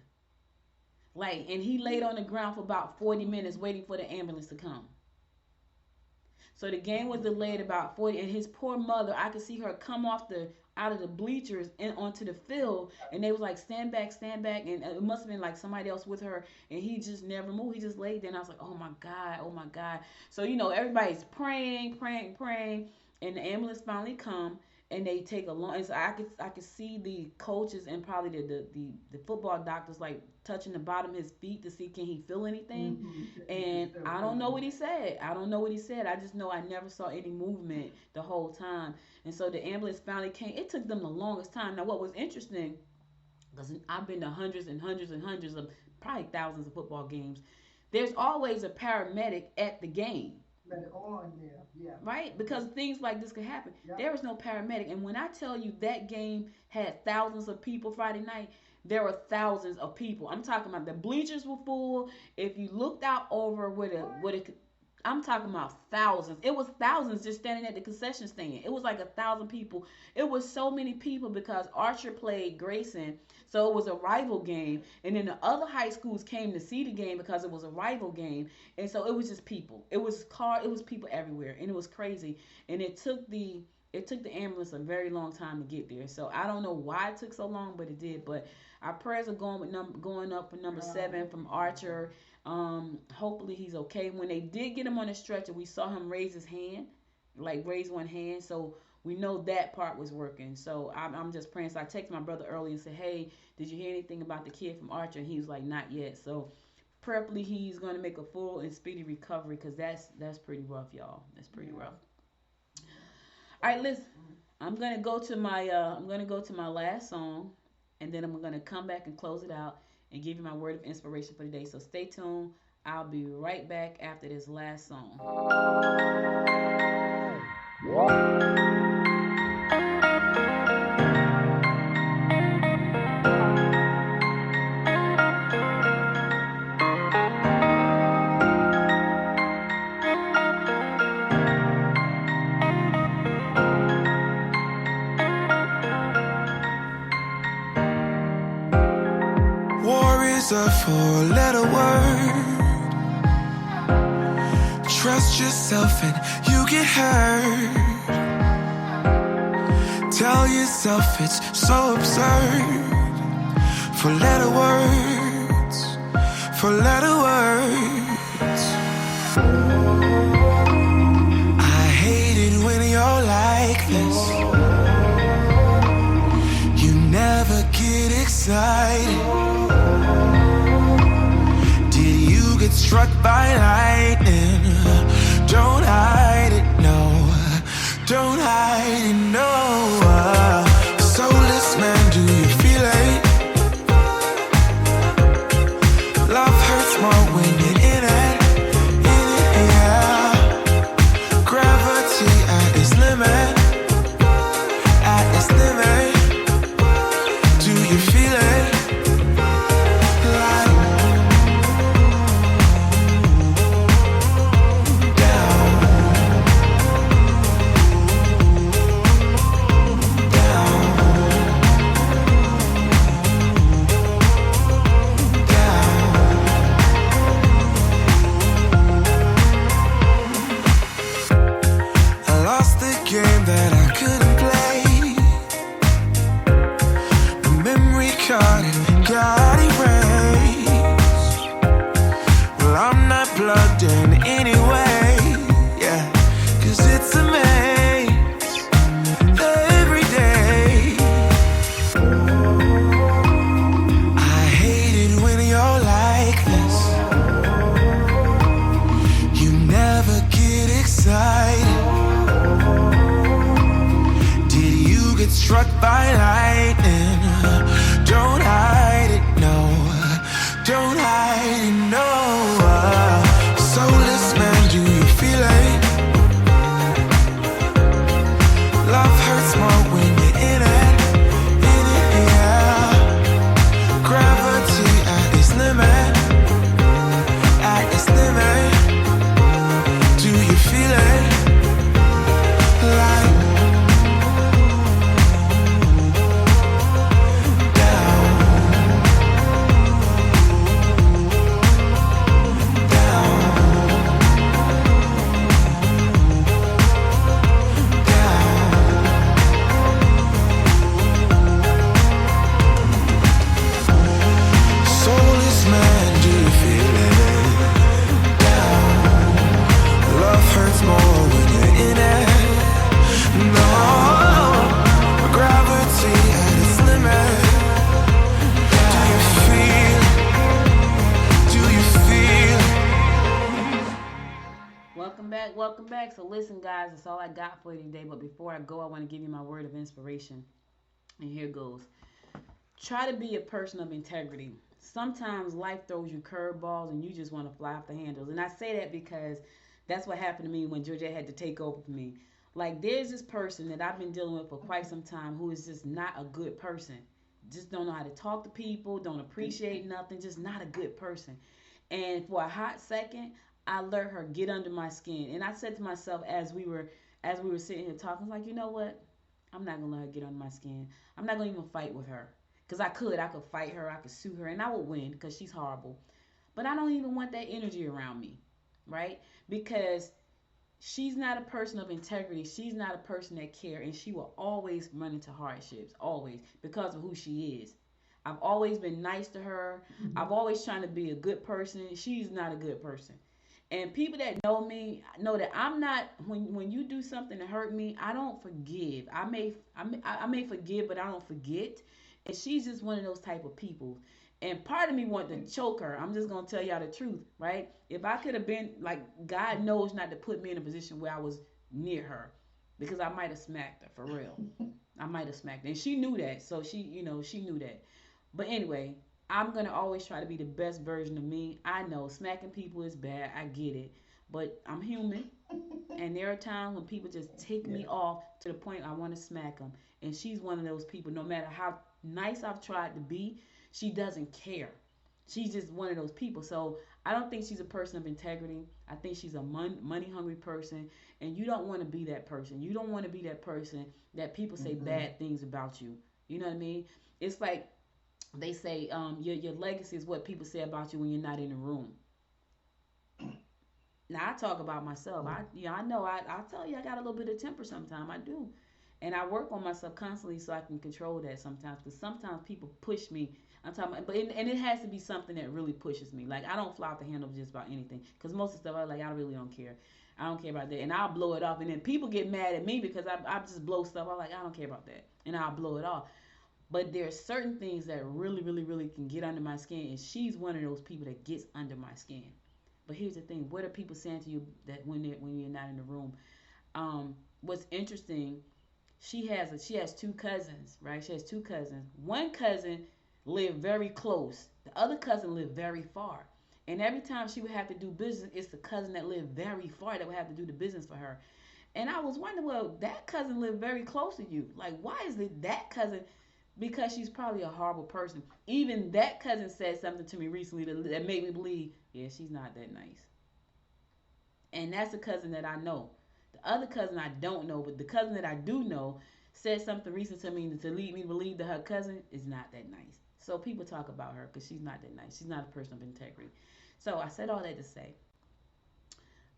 Like, and he laid on the ground for about 40 minutes waiting for the ambulance to come. So the game Oh was my delayed God. about 40, and his poor mother, I could see her come off the out of the bleachers and onto the field, and they was like, stand back, and it must have been like somebody else with her, and he just never moved. He just laid there, and I was like, oh my God, oh my God. So everybody's praying, praying, praying, and the ambulance finally come, and they take a long. And so I could see the coaches and probably the football doctors like touching the bottom of his feet to see can he feel anything. And I don't know what he said. I don't know what he said. I just know I never saw any movement the whole time. And so the ambulance finally came. It took them the longest time. Now what was interesting, because I've been to hundreds and hundreds and hundreds of probably thousands of football games. There's always a paramedic at the game. Yeah. Right? Because things like this could happen. Yeah. There was no paramedic. And when I tell you that game had thousands of people Friday night, there were thousands of people. I'm talking about the bleachers were full. If you looked out over I'm talking about thousands. It was thousands just standing at the concession stand. It was like 1,000 people. It was so many people because Archer played Grayson, so it was a rival game. And then the other high schools came to see the game because it was a rival game. And so it was just people. It was people everywhere, and it was crazy. And it took the ambulance a very long time to get there. So I don't know why it took so long, but it did. But our prayers are going up for number 7 from Archer. Hopefully he's okay. When they did get him on a stretcher, we saw him raise his hand, like raise one hand. So we know that part was working. So I'm just praying. So I texted my brother early and said, hey, did you hear anything about the kid from Archer? And he was like, not yet. So prayerfully he's going to make a full and speedy recovery, because that's pretty rough, y'all. That's pretty rough. All right, listen. I'm gonna go to my last song, and then I'm gonna come back and close it out and give you my word of inspiration for the day. So stay tuned. I'll be right back after this last song. A four-letter word. Trust yourself and you get hurt. Tell yourself it's so absurd. Four-letter words. Four-letter words. I hate it when you're like this. You never get excited. Get struck by lightning. Don't hide it, no. Don't hide it, no. Soulless man, do you feel it? Love hurts more when you're in it. Yeah. Gravity at its limit. At its limit. Do you feel it? Struck by lightning. Don't hide it, no. Don't hide it, no. Soulless man, do you feel it? Love hurts more when you're in it. Yeah. Gravity at its limit. At its limit. Do you feel it? Like welcome back. So listen, guys, that's all I got for you today. But before I go, I want to give you my word of inspiration. And here goes. Try to be a person of integrity. Sometimes life throws you curveballs and you just want to fly off the handles. And I say that because that's what happened to me when Georgette had to take over for me. Like, there's this person that I've been dealing with for quite some time who is just not a good person. Just don't know how to talk to people, don't appreciate nothing, just not a good person. And for a hot second, I let her get under my skin. And I said to myself as we were sitting here talking, I was like, you know what? I'm not gonna let her get under my skin. I'm not gonna even fight with her. Cause I could fight her, I could sue her, and I would win because she's horrible. But I don't even want that energy around me, right? Because she's not a person of integrity. She's not a person that cares, and she will always run into hardships, always, because of who she is. I've always been nice to her. I've always trying to be a good person. She's not a good person. And people that know me know that I'm not. When you do something to hurt me, I don't forgive. I may forgive, but I don't forget. And she's just one of those type of people. And part of me wanted to choke her. I'm just gonna tell y'all the truth, right? If I could have been like, God knows not to put me in a position where I was near her, because I might have smacked her for real. I might have smacked her, and she knew that. So she knew that. But anyway, I'm gonna always try to be the best version of me. I know smacking people is bad. I get it, but I'm human, and there are times when people just tick me off to the point I want to smack them. And she's one of those people. No matter how nice I've tried to be, she doesn't care. She's just one of those people. So I don't think she's a person of integrity. I think she's a money hungry person, and you don't want to be that person. You don't want to be that person that people say bad things about you. You know what I mean? It's like they say your legacy is what people say about you when you're not in the room. Now I talk about myself. I know I tell you I got a little bit of temper sometimes. I do, and I work on myself constantly so I can control that sometimes. Because sometimes people push me. I'm talking about, and it has to be something that really pushes me. Like, I don't fly off the handle just about anything. Because most of the stuff I really don't care. I don't care about that, and I'll blow it off. And then people get mad at me because I just blow stuff. I'm like, I don't care about that, and I'll blow it off. But there's certain things that really, really, really can get under my skin, and she's one of those people that gets under my skin. But here's the thing: what are people saying to you that when you're not in the room? What's interesting? She has two cousins, right? She has two cousins. One cousin lived very close. The other cousin lived very far. And every time she would have to do business, it's the cousin that lived very far that would have to do the business for her. And I was wondering, well, that cousin lived very close to you. Like, why is it that cousin? Because she's probably a horrible person. Even that cousin said something to me recently that made me believe, yeah, she's not that nice. And that's the cousin that I know. The other cousin I don't know, but the cousin that I do know said something recent to me to lead me to believe that her cousin is not that nice. So people talk about her because she's not that nice. She's not a person of integrity. So I said all that to say,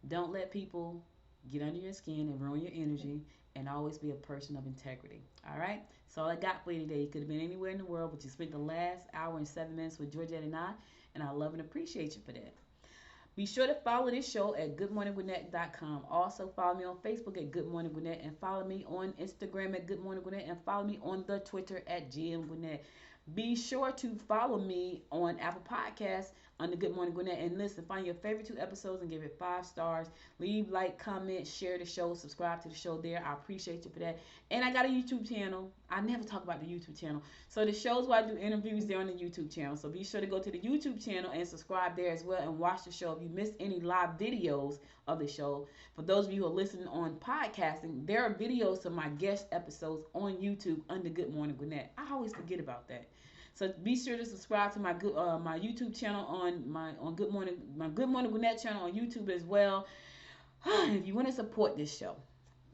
don't let people get under your skin and ruin your energy, and always be a person of integrity. All right? So all I got for you today. You could have been anywhere in the world, but you spent the last hour and 7 minutes with Georgette and I love and appreciate you for that. Be sure to follow this show at goodmorninggwinnett.com. Also, follow me on Facebook at Good Morning Gwinnett, and follow me on Instagram at Good Morning Gwinnett, and follow me on the Twitter at GM Gwinnett. Be sure to follow me on Apple Podcasts under Good Morning Gwinnett. And listen, find your favorite 2 episodes and give it 5 stars. Leave, like, comment, share the show, subscribe to the show there. I appreciate you for that. And I got a YouTube channel. I never talk about the YouTube channel. So the shows where I do interviews, they're on the YouTube channel. So be sure to go to the YouTube channel and subscribe there as well and watch the show. If you missed any live videos of the show, for those of you who are listening on podcasting, there are videos of my guest episodes on YouTube under Good Morning Gwinnett. I always forget about that. So be sure to subscribe to my YouTube channel on Good Morning Gwinnett channel on YouTube as well. If you want to support this show,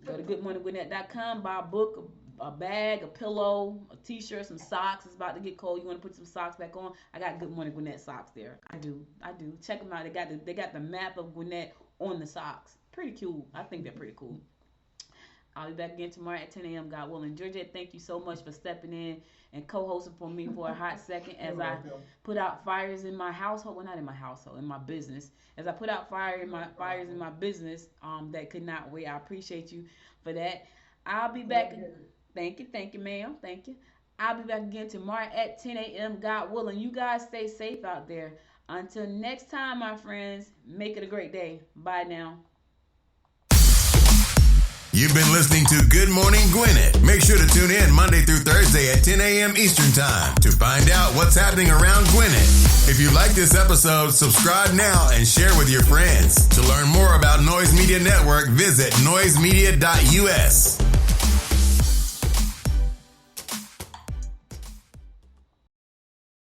go to goodmorninggwinnett.com, buy a book, a bag, a pillow, a t-shirt, some socks. It's about to get cold. You want to put some socks back on? I got Good Morning Gwinnett socks there. I do. Check them out. They got the map of Gwinnett on the socks. Pretty cool. I think they're pretty cool. I'll be back again tomorrow at 10 a.m. God willing. Georgette, thank you so much for stepping in and co-hosting for me for a hot second as I put out fires in my household. Well, not in my household, in my business. As I put out fires in my business that could not wait. I appreciate you for that. I'll be back. Thank you, ma'am. Thank you. I'll be back again tomorrow at 10 a.m. God willing. You guys stay safe out there. Until next time, my friends, make it a great day. Bye now. You've been listening to Good Morning Gwinnett. Make sure to tune in Monday through Thursday at 10 a.m. Eastern Time to find out what's happening around Gwinnett. If you like this episode, subscribe now and share with your friends. To learn more about Noise Media Network, visit noisemedia.us.